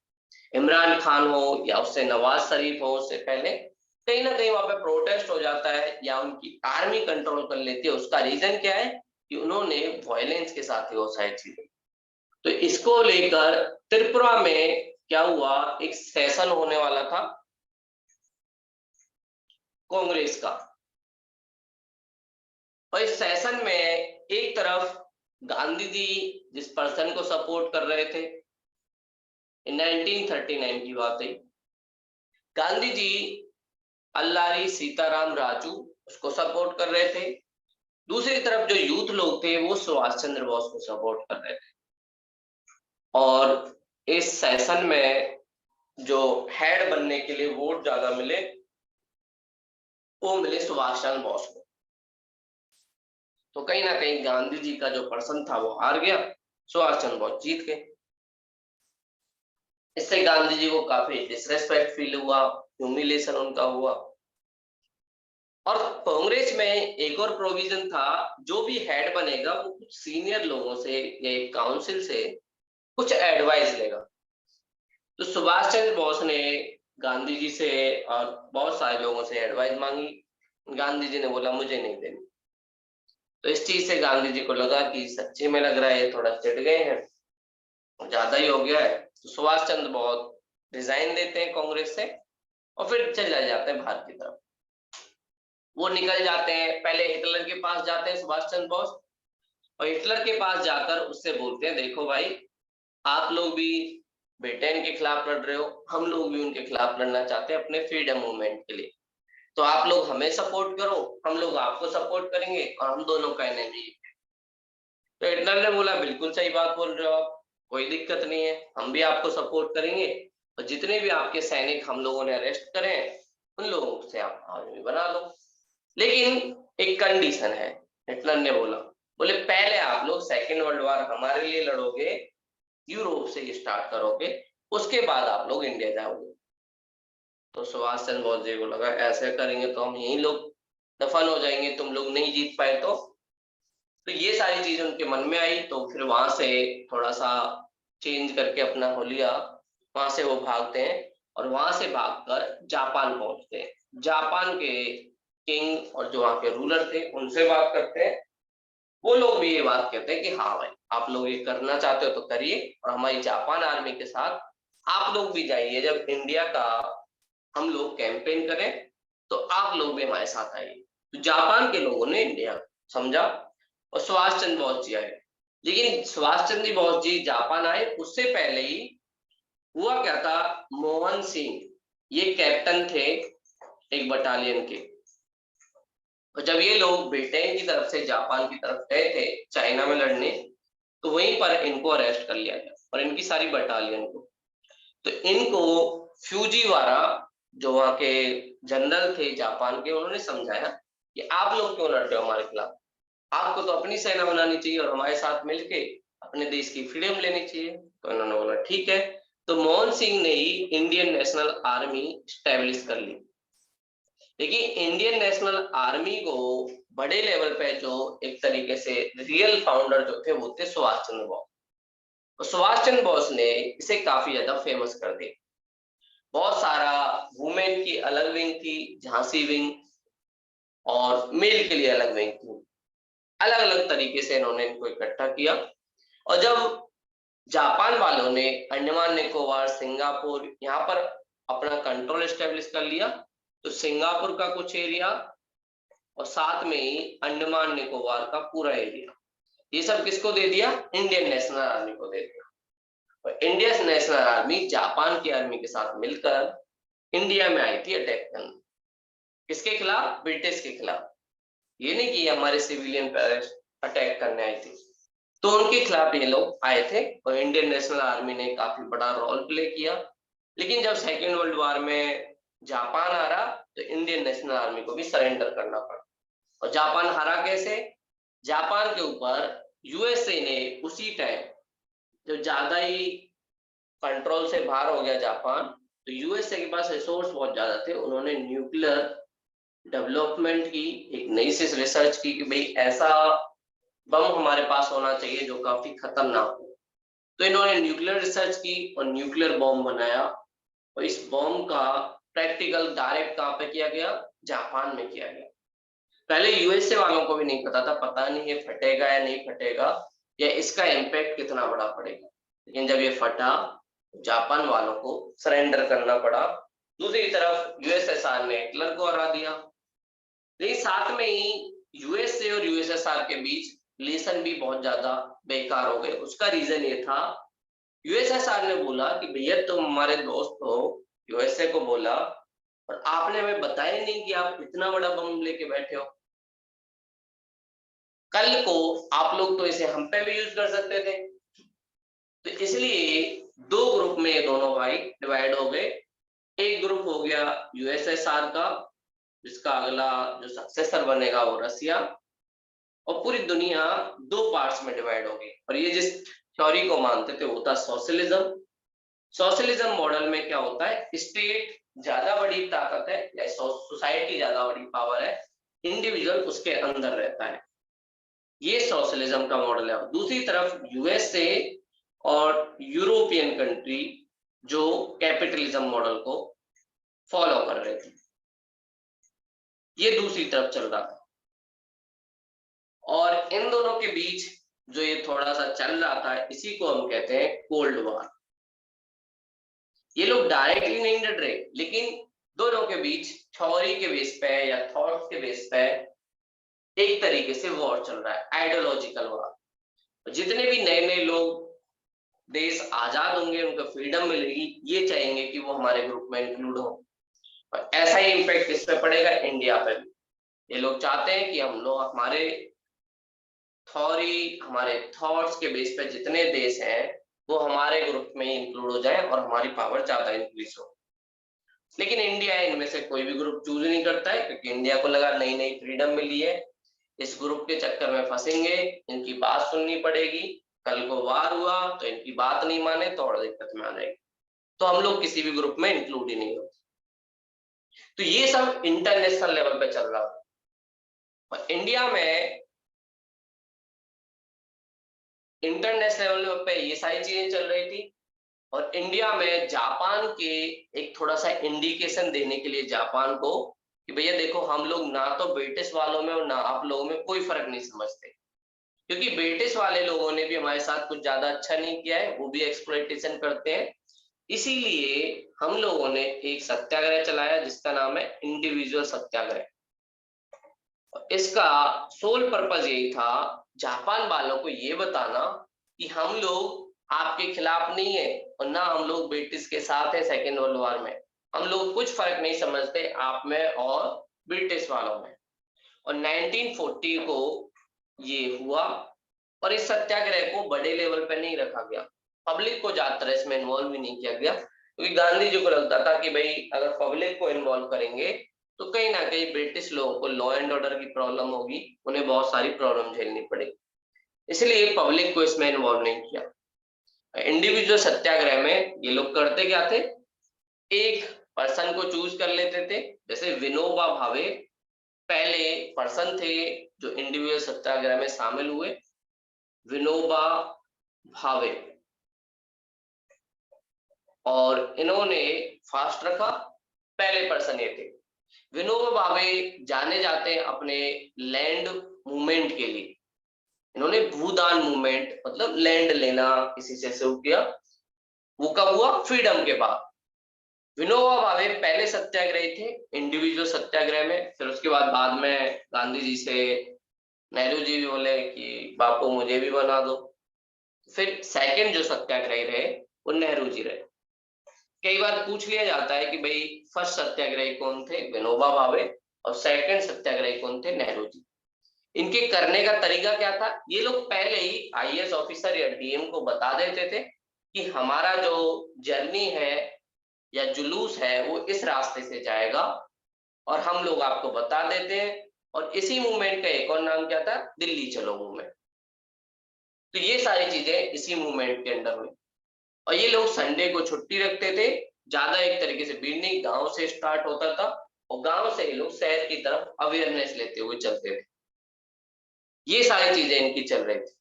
इमरान खान हो या उससे नवाज शरीफ हो, उससे पहले कहीं ना कहीं वहां पे प्रोटेस्ट हो जाता है या उनकी आर्मी कंट्रोल कर लेती है। उसका रीजन क्या है कि उन्होंने वायलेंस के साथ ही वो सारी चीजें। तो इसको लेकर त्रिपुरा में क्या हुआ, एक सेशन होने वाला था कांग्रेस का, और इस सेशन में एक तरफ गांधी जी जिस पर्सन को सपोर्ट कर रहे थे, 1939 की बात है, गांधी जी अल्लारी सीताराम राजू उसको सपोर्ट कर रहे थे। दूसरी तरफ जो यूथ लोग थे वो सुभाष चंद्र बोस को सपोर्ट कर रहे थे। और इस सेशन में जो हेड बनने के लिए वोट ज्यादा मिले वो मिले सुभाष चंद्र बोस को। तो कहीं ना कहीं गांधी जी का जो पर्सन था वो हार गया, सुभाष चंद्र बोस जीत गए। इससे गांधी जी को काफी डिसरेस्पेक्ट फील हुआ, ह्यूमिलेशन उनका हुआ। और कांग्रेस में एक और प्रोविजन था, जो भी हेड बनेगा वो कुछ सीनियर लोगों से या एक काउंसिल से कुछ एडवाइस लेगा। तो सुभाष चंद्र बोस ने गांधी जी से और बहुत सारे लोगों से एडवाइस मांगी। गांधी जी ने बोला मुझे नहीं देनी। तो इस चीज से गांधी जी को लगा कि सच्ची में लग रहा है ये थोड़ा चिढ़ गए हैं, ज्यादा ही हो गया है। तो सुभाष चंद्र बोस रिजाइन देते हैं कांग्रेस से और फिर चले जाते हैं भारत की तरफ। वो निकल जाते हैं, पहले हिटलर के पास जाते हैं सुभाष चंद्र बोस, और हिटलर के पास जाकर उससे बोलते हैं देखो भाई, आप लोग भी ब्रिटेन के खिलाफ लड़ रहे हो, हम लोग भी उनके खिलाफ लड़ना चाहते हैं अपने फ्रीडम मूवमेंट के लिए, तो आप लोग हमें सपोर्ट करो, हम लोग आपको सपोर्ट करेंगे और हम दोनों का एनिमी। तो हिटलर ने बोला बिल्कुल सही बात बोल रहे हो आप, कोई दिक्कत नहीं है, हम भी आपको सपोर्ट करेंगे और जितने भी आपके सैनिक हम लोगों ने अरेस्ट करे उन लोगों से आप आर्मी बना लो। लेकिन एक कंडीशन है, हिटलर ने बोला, बोले पहले आप लोग सेकेंड वर्ल्ड वॉर हमारे लिए लड़ोगे, यूरोप से स्टार्ट करोगे, उसके बाद आप लोग इंडिया जाओगे। तो सुभाष चंद्र बोस जी को लगा ऐसे करेंगे तो हम यही लोग दफन हो जाएंगे, तुम लोग नहीं जीत पाए तो ये सारी चीज उनके मन में आई। तो फिर वहां से थोड़ा सा चेंज करके अपना होलिया, वहां से वो भागते हैं और वहां से भागकर जापान पहुंचते हैं। जापान के किंग और जो वहां के रूलर थे उनसे बात करते हैं। वो लोग भी ये बात कहते हैं कि हाँ भाई, आप लोग ये करना चाहते हो तो करिए, और हमारी जापान आर्मी के साथ आप लोग भी जाइए, जब इंडिया का हम लोग कैंपेन करें तो आप लोग भी हमारे साथ आइए। तो जापान के लोगों ने इंडिया समझा और सुभाष चंद्र बोस जी आए। लेकिन सुभाष चंद्र बोस जी जापान आए उससे पहले ही हुआ क्या था, मोहन सिंह ये कैप्टन थे एक बटालियन के। और जब ये लोग ब्रिटेन की तरफ से जापान की तरफ गए थे चाइना में लड़ने, तो वहीं पर इनको अरेस्ट कर लिया गया और इनकी सारी बटालियन को। तो इनको फ्यूजीवारा जो वहां के जनरल थे जापान के, उन्होंने समझाया कि आप लोग क्यों लड़ रहे हो हमारे खिलाफ, आपको तो अपनी सेना बनानी चाहिए और हमारे साथ मिलके अपने देश की फ्रीडम लेनी चाहिए। तो इन्होंने बोला ठीक है। तो मोहन सिंह ने ही इंडियन नेशनल आर्मी स्टैब्लिश कर ली। देखिए इंडियन नेशनल आर्मी को बड़े लेवल पे जो एक तरीके से रियल फाउंडर जो थे वो थे सुभाष चंद्र बोस। और सुभाष चंद्र बोस ने इसे काफी ज्यादा फेमस कर दिया। बहुत सारा वुमेन की अलग विंग थी, झांसी विंग, और मेल के लिए अलग विंग थी। अलग अलग तरीके से इन्होंने इनको इकट्ठा किया। और जब जापान वालों ने अंडमान निकोबार, सिंगापुर यहाँ पर अपना कंट्रोल एस्टेब्लिश कर लिया। तो सिंगापुर का कुछ एरिया और साथ में ही अंडमान निकोबार का पूरा एरिया, ये सब किसको दे दिया? इंडियन नेशनल आर्मी को दे दिया। और इंडियन नेशनल आर्मी जापान की आर्मी के साथ मिलकर इंडिया में आई थी अटैक करने। किसके खिलाफ? ब्रिटिश के खिलाफ। ये नहीं कि हमारे सिविलियन पर अटैक करने आई थी। तो उनके खिलाफ ये लोग आए थे और इंडियन नेशनल आर्मी ने काफी बड़ा रोल प्ले किया। लेकिन जब सेकेंड वर्ल्ड वॉर में जापान आ रहा तो इंडियन नेशनल आर्मी को भी सरेंडर करना पड़ा। और जापान हारा कैसे? जापान के ऊपर यूएसए ने उसी टाइम, जब ज्यादा ही कंट्रोल से बाहर हो गया जापान, तो यूएसए के पास रिसोर्स बहुत ज्यादा थे। उन्होंने न्यूक्लियर डेवलपमेंट की, एक नई से रिसर्च की कि भाई ऐसा बम हमारे पास होना चाहिए जो काफी खतरनाक हो। तो इन्होंने न्यूक्लियर रिसर्च की और न्यूक्लियर बॉम्ब बनाया। और इस बॉम्ब का प्रैक्टिकल डायरेक्ट कहाँ पे किया गया? जापान में किया गया। पहले यूएसए वालों को भी नहीं पता था, पता नहीं ये फटेगा या नहीं फटेगा, या इसका इम्पैक्ट कितना बड़ा पड़ेगा। लेकिन जब ये फटा, जापान वालों को सरेंडर करना पड़ा। दूसरी तरफ यूएसएसआर ने हिटलर को हरा दिया। लेकिन साथ में ही यूएसए और यूएसएसआर के बीच रिलेशन भी बहुत ज्यादा बेकार हो गए। उसका रीजन ये था, यूएसएसआर ने बोला कि भैया तुम हमारे दोस्त हो, यूएसए को बोला, और आपने हमें बताया नहीं कि आप इतना बड़ा बम लेके बैठे हो। कल को आप लोग तो इसे हम पे भी यूज कर सकते थे। तो इसलिए दो ग्रुप में ये दोनों भाई डिवाइड हो गए। एक ग्रुप हो गया यूएसएसआर का, जिसका अगला जो सक्सेसर बनेगा वो रसिया, और पूरी दुनिया दो पार्ट्स में डिवाइड हो गई। और ये जिस थ्योरी को मानते थे वो था सोशलिज्म। सोशलिज्म मॉडल में क्या होता है? स्टेट ज्यादा बड़ी ताकत है या सोसाइटी ज्यादा बड़ी पावर है, इंडिविजुअल उसके अंदर रहता है। ये सोशलिज्म का मॉडल है। दूसरी तरफ यूएसए और यूरोपियन कंट्री जो कैपिटलिज्म मॉडल को फॉलो कर रहे थे, ये दूसरी तरफ चल रहा था। और इन दोनों के बीच जो ये थोड़ा सा चल रहा था, इसी को हम कहते हैं कोल्ड वॉर। ये लोग डायरेक्टली नहीं लड़ रहे, लेकिन दोनों के बीच थ्योरी के बेस पे या थॉट्स के बेस पे एक तरीके से वॉर चल रहा है, आइडियोलॉजिकल वॉर। जितने भी नए नए लोग देश आजाद होंगे, उनको फ्रीडम मिलेगी, ये चाहेंगे कि वो हमारे ग्रुप में इंक्लूड हो। और ऐसा ही इम्पैक्ट किस पे पड़ेगा? इंडिया पे भी। ये लोग चाहते हैं कि हम लोग हमारे थ्योरी, हमारे थॉट्स के बेस पे जितने देश हैं वो हमारे ग्रुप में इंक्लूड हो जाए और हमारी पावर ज्यादा इंक्रीज हो। लेकिन इंडिया इनमें से कोई भी ग्रुप चूज नहीं करता है, क्योंकि इंडिया को लगा नई नई फ्रीडम मिली है, इस ग्रुप के चक्कर में फंसेंगे, इनकी बात सुननी पड़ेगी, कल को वार हुआ तो इनकी बात नहीं माने तो और दिक्कत में आ जाएगी। तो हम लोग किसी भी ग्रुप में इंक्लूड ही नहीं होते। तो ये सब इंटरनेशनल लेवल पे चल रहा है। और इंडिया में इंटरनेशनल लेवल पे ये सारी चीजें चल रही थी। और इंडिया में जापान के एक थोड़ा सा इंडिकेशन देने के लिए जापान को कि भैया देखो, हम लोग ना तो ब्रिटिश वालों में और ना आप लोगों में कोई फर्क नहीं समझते, क्योंकि ब्रिटिश वाले लोगों ने भी हमारे साथ कुछ ज्यादा अच्छा नहीं किया है, वो भी एक्सप्लॉइटेशन करते हैं। इसीलिए हम लोगों ने एक सत्याग्रह चलाया जिसका नाम है इंडिविजुअल सत्याग्रह। इसका सोल पर्पस यही था, जापान वालों को ये बताना कि हम लोग आपके खिलाफ नहीं है और ना हम लोग ब्रिटिश के साथ है सेकेंड वर्ल्ड वॉर में। हम लोग कुछ फर्क नहीं समझते आप में और ब्रिटिश वालों में। और 1940 को ये हुआ। और इस सत्याग्रह को बड़े लेवल पे नहीं रखा गया, पब्लिक को ज्यादातर इसमें इन्वॉल्व भी नहीं किया गया, क्योंकि गांधी जी को लगता था कि भाई अगर पब्लिक को इन्वॉल्व करेंगे तो कहीं ना कहीं ब्रिटिश लोगों को लॉ एंड ऑर्डर की प्रॉब्लम होगी, उन्हें बहुत सारी प्रॉब्लम झेलनी पड़ेगी। इसलिए पब्लिक को इसमें इन्वॉल्व नहीं किया। इंडिविजुअल सत्याग्रह में ये लोग करते क्या थे, एक पर्सन को चूज कर लेते थे। जैसे विनोबा भावे पहले पर्सन थे जो इंडिविजुअल सत्याग्रह में शामिल हुए, विनोबा भावे। और इन्होंने फास्ट रखा, पहले पर्सन ये थे। विनोबा भावे जाने जाते हैं अपने लैंड मूवमेंट के लिए। इन्होंने भूदान मूवमेंट मतलब लैंड लेना किसी से शुरू किया। वो कब हुआ? फ्रीडम के बाद। विनोबा भावे पहले सत्याग्रही थे इंडिविजुअल सत्याग्रह में, फिर उसके बाद में गांधी जी से नेहरू जी भी बोले कि बापू मुझे भी बना दो। फिर सेकंड जो सत्याग्रही रहे वो नेहरू जी रहे। कई बार पूछ लिया जाता है कि भाई फर्स्ट सत्याग्रही कौन थे? विनोबा भावे। और सेकंड सत्याग्रही कौन थे? नेहरू जी। इनके करने का तरीका क्या था? ये लोग पहले ही आईएएस ऑफिसर या डीएम को बता देते थे कि हमारा जो जर्नी है या जुलूस है वो इस रास्ते से जाएगा, और हम लोग आपको बता देते हैं। और इसी मूवमेंट का एक और नाम क्या था? दिल्ली चलो मूवमेंट। तो ये सारी चीजें इसी मूवमेंट के अंडर हुई। और ये लोग संडे को छुट्टी रखते थे। ज्यादा एक तरीके से भीड़ नहीं, गांव से स्टार्ट होता था और गांव से ये लोग शहर की तरफ अवेयरनेस लेते हुए चलते थे। ये सारी चीजें इनकी चल रही थी।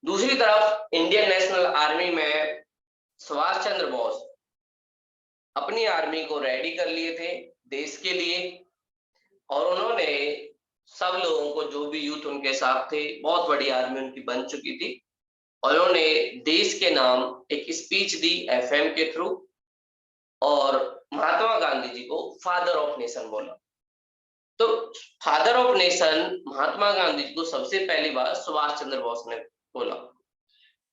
दूसरी तरफ इंडियन नेशनल आर्मी में सुभाष चंद्र बोस अपनी आर्मी को रेडी कर लिए थे देश के लिए। और उन्होंने सब लोगों को, जो भी यूथ उनके साथ थे, बहुत बड़ी आर्मी उनकी बन चुकी थी, और उन्होंने देश के नाम एक स्पीच दी एफएम के थ्रू, और महात्मा गांधी जी को फादर ऑफ नेशन बोला। तो father of nation Mahatma Gandhi ji को सबसे पहली बार सुभाष चंद्र बोस ने बोला।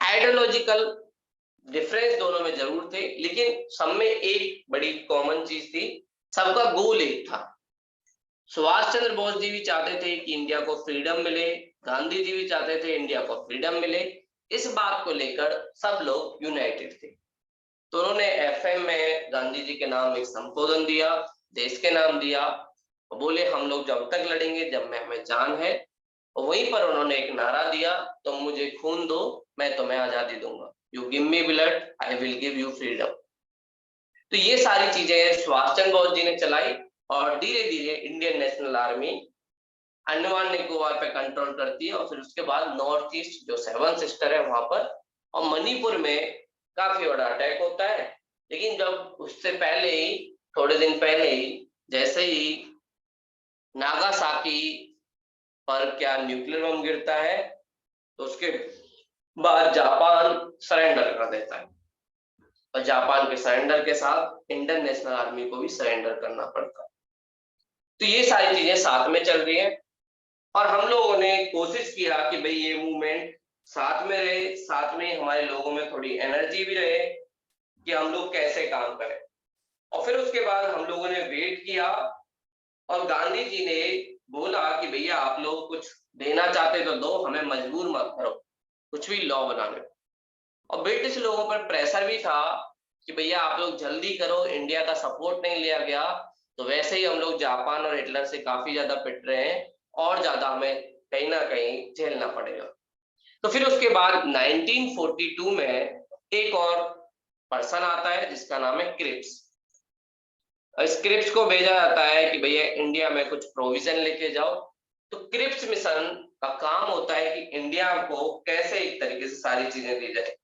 आइडियोलॉजिकल डिफरेंस दोनों में जरूर थे, लेकिन सब में एक बड़ी कॉमन चीज थी, सबका गोल एक था। सुभाष चंद्र बोस जी भी चाहते थे कि इंडिया को फ्रीडम मिले, गांधी जी भी चाहते थे इंडिया को फ्रीडम मिले। इस बात को लेकर सब लोग यूनाइटेड थे। तो उन्होंने एफएम में गांधी जी के नाम एक संबोधन दिया, देश के नाम दिया, और बोले हम लोग जब तक लड़ेंगे जब में हमें जान है। और वहीं पर उन्होंने एक नारा दिया, तुम मुझे खून दो मैं तुम्हें आजादी दूंगा, you give me blood I will give you freedom. तो ये सारी चीजें सुभाष चंद्र बोस जी ने चलाई, और धीरे धीरे Indian national army Andaman Nicobar पे कंट्रोल करती है, और फिर उसके बाद नॉर्थ ईस्ट जो सेवन सिस्टर है वहां पर, और मणिपुर में काफी बड़ा अटैक होता है। लेकिन जब उससे पहले ही, थोड़े दिन पहले ही, जैसे ही नागासाकी पर क्या न्यूक्लियर बम गिरता है, तो उसके बाद जापान सरेंडर कर देता है, और जापान के सरेंडर के साथ इंडियन नेशनल आर्मी को भी सरेंडर करना पड़ता है। तो ये सारी चीजें साथ में चल रही है, और हम लोगों ने कोशिश किया कि भाई ये मूवमेंट साथ में रहे, साथ में हमारे लोगों में थोड़ी एनर्जी भी रहे कि हम लोग कैसे काम करें। और फिर उसके बाद हम लोगों ने वेट किया, और गांधी जी ने बोला कि भैया आप लोग कुछ देना चाहते तो दो, हमें मजबूर मत करो कुछ भी लॉ बनाने। और ब्रिटिश लोगों पर प्रेशर भी था कि भैया आप लोग जल्दी करो, इंडिया का सपोर्ट नहीं लिया गया तो वैसे ही हम लोग जापान और हिटलर से काफी ज्यादा पिट रहे हैं, और ज्यादा हमें कहीं ना कहीं झेलना पड़ेगा। तो फिर उसके बाद 1942 में एक और पर्सन आता है जिसका नाम है क्रिप्स। स्क्रिप्स को भेजा जाता है कि भैया इंडिया में कुछ प्रोविजन लेके जाओ। तो क्रिप्स मिशन का काम होता है कि इंडिया को कैसे एक तरीके से सारी चीजें दी जाए।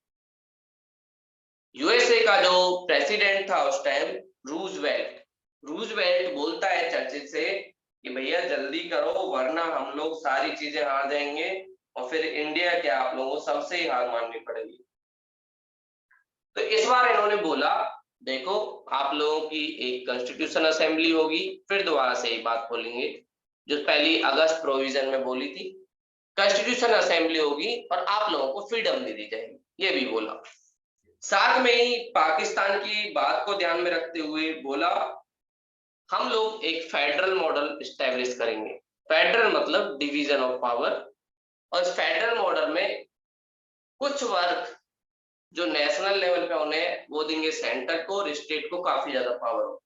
यूएसए का जो प्रेसिडेंट था उस टाइम, रूजवेल्ट, रूजवेल्ट बोलता है चर्चिल से कि भैया जल्दी करो वरना हम लोग सारी चीजें हार जाएंगे, और फिर इंडिया के आप लोगों को सबसे ही हार माननी पड़ेगी। तो इस बार इन्होंने बोला देखो आप लोगों की एक कॉन्स्टिट्यूशन असेंबली होगी, फिर दोबारा से एक बात बोलेंगे जो पहली अगस्त प्रोविजन में बोली थी, कॉन्स्टिट्यूशन असेंबली होगी और आप लोगों को फ्रीडम दे दी जाएगी, ये भी बोला। साथ में ही पाकिस्तान की बात को ध्यान में रखते हुए बोला हम लोग एक फेडरल मॉडल स्टैब्लिश करेंगे। फेडरल मतलब डिवीजन ऑफ पावर, और इस फेडरल मॉडल में कुछ वर्क जो नेशनल लेवल पे उन्हें वो देंगे सेंटर को, और स्टेट को काफी ज्यादा पावर हो।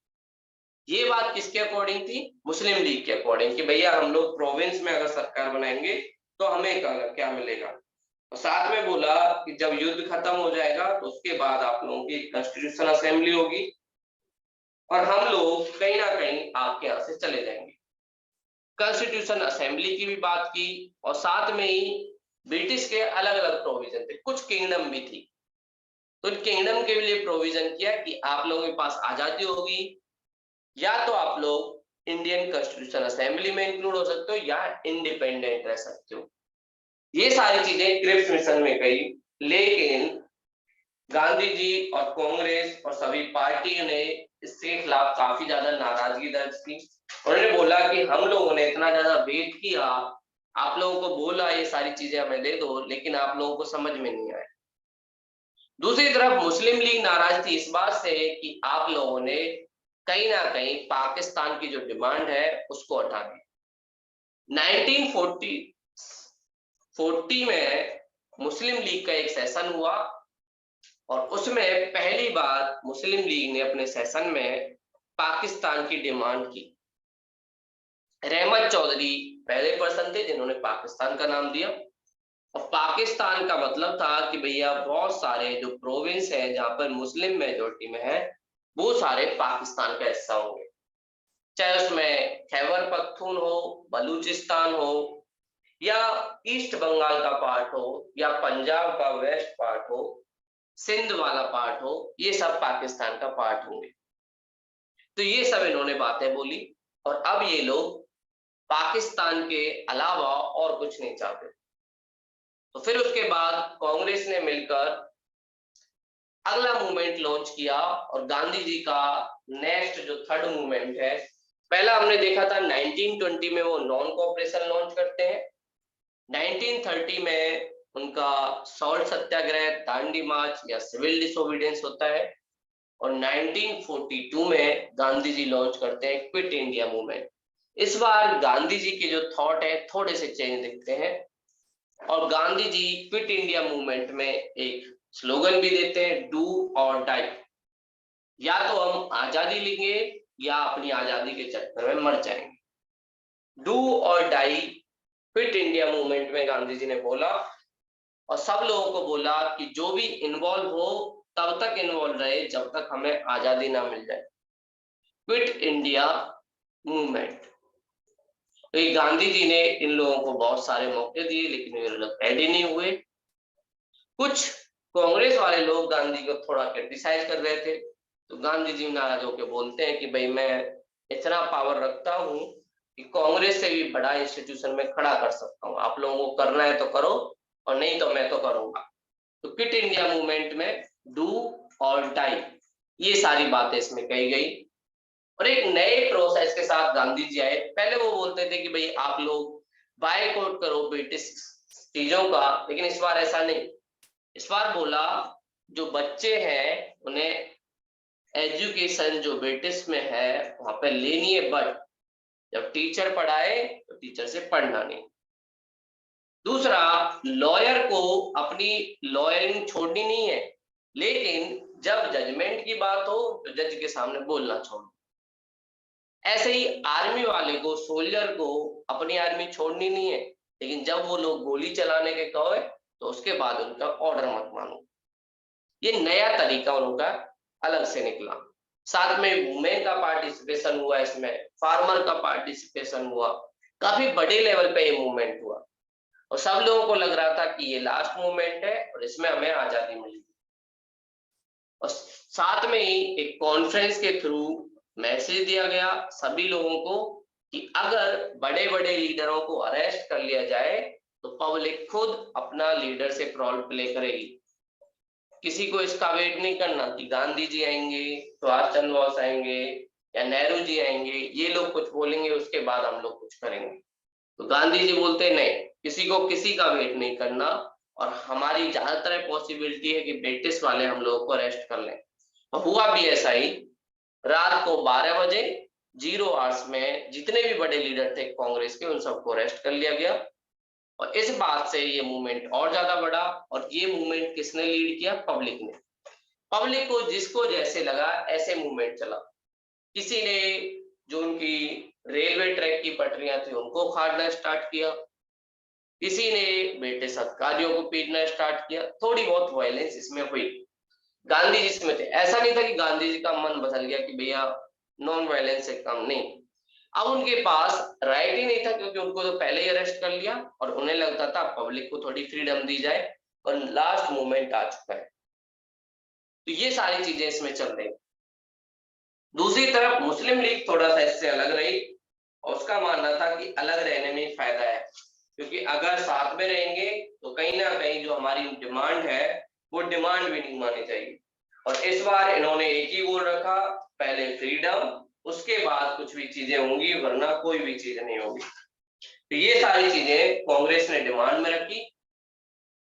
ये बात किसके अकॉर्डिंग थी? मुस्लिम लीग के अकॉर्डिंग, कि भैया हम लोग प्रोविंस में अगर सरकार बनाएंगे तो हमें क्या मिलेगा। और साथ में बोला कि जब युद्ध खत्म हो जाएगा तो उसके बाद आप लोगों की कॉन्स्टिट्यूशन असेंबली होगी, और हम लोग कहीं ना कहीं आपके यहाँ से चले जाएंगे। कॉन्स्टिट्यूशन असेंबली की भी बात की, और साथ में ही ब्रिटिश के अलग अलग प्रोविजन थे, कुछ किंगडम भी थी, तो किंगडम के लिए प्रोविजन किया कि आप लोगों के पास आजादी होगी, या तो आप लोग इंडियन कॉन्स्टिट्यूशन असेंबली में इंक्लूड हो सकते हो या इंडिपेंडेंट रह सकते हो। ये सारी चीजें क्रिप्स मिशन में कही, लेकिन गांधी जी और कांग्रेस और सभी पार्टियों ने इसके खिलाफ काफी ज्यादा नाराजगी दर्ज की। उन्होंने बोला कि हम लोगों ने इतना ज्यादा वेट किया, आप लोगों को बोला ये सारी चीजें हमें दे दो, लेकिन आप लोगों को समझ में नहीं आया। दूसरी तरफ मुस्लिम लीग नाराज थी इस बात से कि आप लोगों ने कहीं ना कहीं पाकिस्तान की जो डिमांड है उसको हटा दी। 1940 में मुस्लिम लीग का एक सेशन हुआ और उसमें पहली बार मुस्लिम लीग ने अपने सेशन में पाकिस्तान की डिमांड की। रहमत चौधरी पहले पर्सन थे जिन्होंने पाकिस्तान का नाम दिया, और पाकिस्तान का मतलब था कि भैया बहुत सारे जो प्रोविंस हैं जहां पर मुस्लिम मेजोरिटी में है वो सारे पाकिस्तान का हिस्सा होंगे, चाहे उसमें खैबर पख्तून हो, बलूचिस्तान हो, या ईस्ट बंगाल का पार्ट हो, या पंजाब का वेस्ट पार्ट हो, सिंध वाला पार्ट हो, ये सब पाकिस्तान का पार्ट होंगे। तो ये सब इन्होंने बातें बोली और अब ये लोग पाकिस्तान के अलावा और कुछ नहीं चाहते। तो फिर उसके बाद कांग्रेस ने मिलकर अगला मूवमेंट लॉन्च किया और गांधी जी का नेक्स्ट जो थर्ड मूवमेंट है, पहला हमने देखा था 1920 में वो नॉन कोऑपरेशन लॉन्च करते हैं, 1930 में उनका सॉल्ट सत्याग्रह, दांडी मार्च या सिविल डिसोबीडियंस होता है, और 1942 में गांधी जी लॉन्च करते हैं क्विट इंडिया मूवमेंट। इस बार गांधी जी के जो थॉट है थोड़े से चेंज दिखते हैं और Gandhi ji quit India movement में एक स्लोगन भी देते हैं, डू और डाई, या तो हम आजादी लेंगे या अपनी आजादी के चक्कर में मर जाएंगे। डू और डाई क्विट इंडिया मूवमेंट में गांधी जी ने बोला और सब लोगों को बोला कि जो भी इन्वॉल्व हो तब तक इन्वॉल्व रहे जब तक हमें आजादी ना मिल जाए। Quit India movement. तो गांधी जी ने इन लोगों को बहुत सारे मौके दिए लेकिन वे लोग रेडी नहीं हुए। कुछ कांग्रेस वाले लोग गांधी को थोड़ा क्रिटिसाइज कर रहे थे, तो गांधी जी नाराज होकर बोलते हैं कि भाई मैं इतना पावर रखता हूँ कि कांग्रेस से भी बड़ा इंस्टीट्यूशन में खड़ा कर सकता हूँ, आप लोगों को करना है तो करो और नहीं तो मैं तो करूंगा। तो क्विट इंडिया मूवमेंट में डू और डाई ये सारी बातें इसमें कही गई और एक नए प्रोसेस के साथ गांधी जी आए। पहले वो बोलते थे कि भाई आप लोग बायकॉट करो ब्रिटिश चीजों का, लेकिन इस बार ऐसा नहीं। इस बार बोला जो बच्चे हैं उन्हें एजुकेशन जो ब्रिटिश में है वहां पे लेनी है, बट जब टीचर पढ़ाए तो टीचर से पढ़ना नहीं। दूसरा, लॉयर को अपनी लॉयरिंग छोड़नी नहीं है, लेकिन जब जजमेंट की बात हो तो जज के सामने बोलना छोड़। ऐसे ही आर्मी वाले को, सोल्जर को अपनी आर्मी छोड़नी नहीं है, लेकिन जब वो लोग गोली चलाने के कहे तो उसके बाद उनका ऑर्डर मत मानो। ये नया तरीका उनका अलग से निकला। साथ में वुमेन का पार्टिसिपेशन हुआ, इसमें फार्मर का पार्टिसिपेशन हुआ, काफी बड़े लेवल पे ये मूवमेंट हुआ और सब लोगों को लग रहा था कि ये लास्ट मूवमेंट है और इसमें हमें आजादी मिलेगी। और साथ में ही एक कॉन्फ्रेंस के थ्रू मैसेज दिया गया सभी लोगों को कि अगर बड़े बड़े लीडरों को अरेस्ट कर लिया जाए तो पब्लिक खुद अपना लीडरशिप रोल प्ले करेगी। किसी को इसका वेट नहीं करना कि गांधी जी आएंगे, सुभाष चंद्र बोस आएंगे या नेहरू जी आएंगे, ये लोग कुछ बोलेंगे उसके बाद हम लोग कुछ करेंगे। तो गांधी जी बोलते नहीं, किसी को किसी का वेट नहीं करना और हमारी ज्यादातर पॉसिबिलिटी है कि ब्रिटिश वाले हम लोगों को अरेस्ट कर लें। और हुआ भी ऐसा ही। रात को 12 बजे 0 आवर्स में जितने भी बड़े लीडर थे कांग्रेस के उन सबको अरेस्ट कर लिया गया और इस बात से ये मूवमेंट और ज्यादा बढ़ा। और ये मूवमेंट किसने लीड किया? पब्लिक ने। पब्लिक को जिसको जैसे लगा ऐसे मूवमेंट चला। किसी ने जो उनकी रेलवे ट्रैक की पटरियां थी उनको उखाड़ना स्टार्ट किया, किसी ने ब्रिटिश अधिकारियों को पीटना स्टार्ट किया, थोड़ी बहुत वायलेंस इसमें हुई। गांधी जी इसमें थे, ऐसा नहीं था कि गांधी जी का मन बदल गया कि भैया नॉन वायलेंस से कम नहीं। अब उनके पास राइट ही नहीं था क्योंकि उनको तो पहले ही अरेस्ट कर लिया और उन्हें लगता था पब्लिक को थोड़ी फ्रीडम दी जाए और लास्ट मूवमेंट आ चुका है। तो ये सारी चीजें इसमें चल रही। दूसरी तरफ मुस्लिम लीग थोड़ा सा इससे अलग रही और उसका मानना था कि अलग रहने में फायदा है, क्योंकि अगर साथ में रहेंगे तो कहीं ना कहीं जो हमारी डिमांड है वो डिमांड भी नहीं मानी जाएगी। और इस बार इन्होंने एक ही गोल रखा, पहले फ्रीडम, उसके बाद कुछ भी चीजें होंगी, वरना कोई भी चीज नहीं होगी। तो ये सारी चीजें कांग्रेस ने डिमांड में रखी।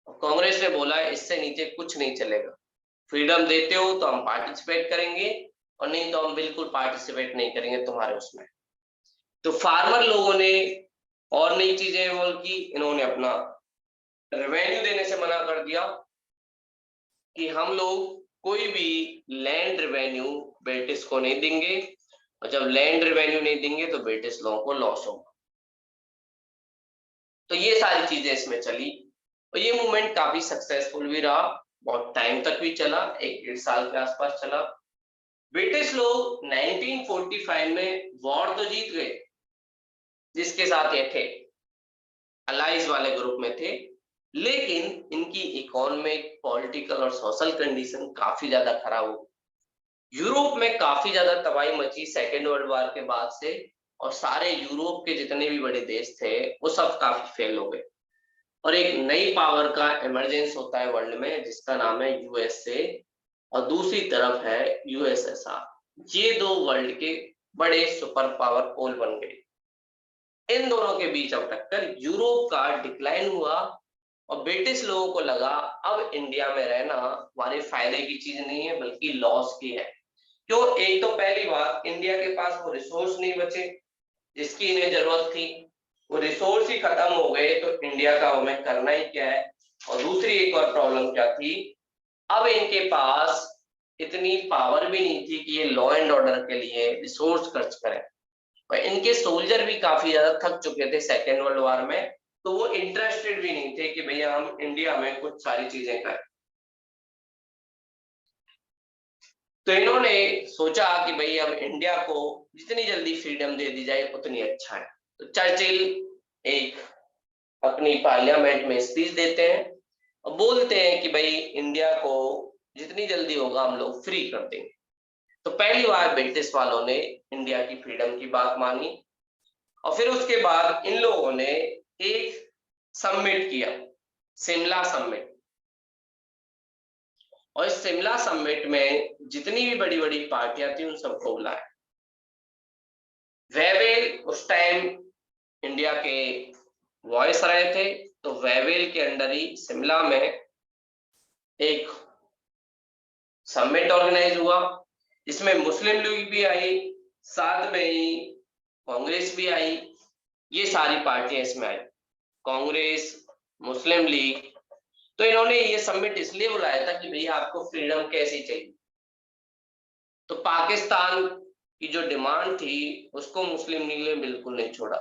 कांग्रेस ने बोला इससे नीचे कुछ नहीं चलेगा, फ्रीडम देते हो तो हम पार्टिसिपेट करेंगे और नहीं तो हम बिल्कुल पार्टिसिपेट नहीं करेंगे तुम्हारे उसमें। तो फार्मर लोगों ने और नई चीजें इन्वॉल्व की, इन्होंने अपना रेवेन्यू देने से मना कर दिया कि हम लोग कोई भी लैंड रेवेन्यू ब्रिटिश को नहीं देंगे, और जब लैंड रेवेन्यू नहीं देंगे तो ब्रिटिश लोगों को लॉस होगा। तो ये सारी चीजें इसमें चली और ये मूवमेंट काफी सक्सेसफुल भी रहा, बहुत टाइम तक भी चला, 1-1.5 साल के आसपास चला। ब्रिटिश लोग 1945 में वॉर तो जीत गए, जिसके साथ ये थे अलाइज वाले ग्रुप में थे, लेकिन इनकी इकोनॉमिक, पॉलिटिकल और सोशल कंडीशन काफी ज्यादा खराब हो। यूरोप में काफी ज्यादा तबाही मची सेकेंड वर्ल्ड वॉर के बाद से, और सारे यूरोप के जितने भी बड़े देश थे वो सब काफी फेल हो गए, और एक नई पावर का इमरजेंस होता है वर्ल्ड में जिसका नाम है यूएसए, और दूसरी तरफ है यूएसएसआर। ये दो वर्ल्ड के बड़े सुपर पावर पोल बन गए। इन दोनों के बीच अब टक्कर, यूरोप का डिक्लाइन हुआ और ब्रिटिश लोगों को लगा अब इंडिया में रहना हमारे फायदे की चीज नहीं है बल्कि लॉस की है। क्यों? एक तो पहली बात, इंडिया के पास वो रिसोर्स नहीं बचे जिसकी इन्हें जरूरत थी, वो रिसोर्स ही खत्म हो गए तो इंडिया का हमें करना ही क्या है। और दूसरी एक और प्रॉब्लम क्या थी, अब इनके पास इतनी पावर भी नहीं थी कि ये लॉ एंड ऑर्डर के लिए रिसोर्स खर्च करें, और इनके सोल्जर भी काफी ज्यादा थक चुके थे सेकेंड वर्ल्ड वॉर में, तो वो इंटरेस्टेड भी नहीं थे कि भैया हम इंडिया में कुछ सारी चीजें करें। तो इन्होंने सोचा कि भाई अब इंडिया को जितनी जल्दी फ्रीडम दे दी जाए उतनी अच्छा है। तो चर्चिल एक अपनी पार्लियामेंट में स्पीच देते हैं और बोलते हैं कि भाई इंडिया को जितनी जल्दी होगा हम लोग फ्री कर देंगे। तो पहली बार ब्रिटिश वालों ने इंडिया की फ्रीडम की बात मानी, और फिर उसके बाद इन लोगों ने एक समिट किया, शिमला समिट। और इस शिमला समिट में जितनी भी बड़ी बड़ी पार्टियां थी उन सबको बुलाया। वेवेल उस टाइम इंडिया के वॉइस रहे थे, तो वेवेल के अंडर ही शिमला में एक समिट ऑर्गेनाइज हुआ, जिसमें मुस्लिम लीग भी आई, साथ में ही कांग्रेस भी आई। ये सारी पार्टियां इसमें आई, कांग्रेस, मुस्लिम लीग। तो इन्होंने ये समिट इसलिए बुलाया था कि भैया आपको फ्रीडम कैसी चाहिए। तो पाकिस्तान की जो डिमांड थी उसको मुस्लिम लीग ने बिल्कुल नहीं छोड़ा।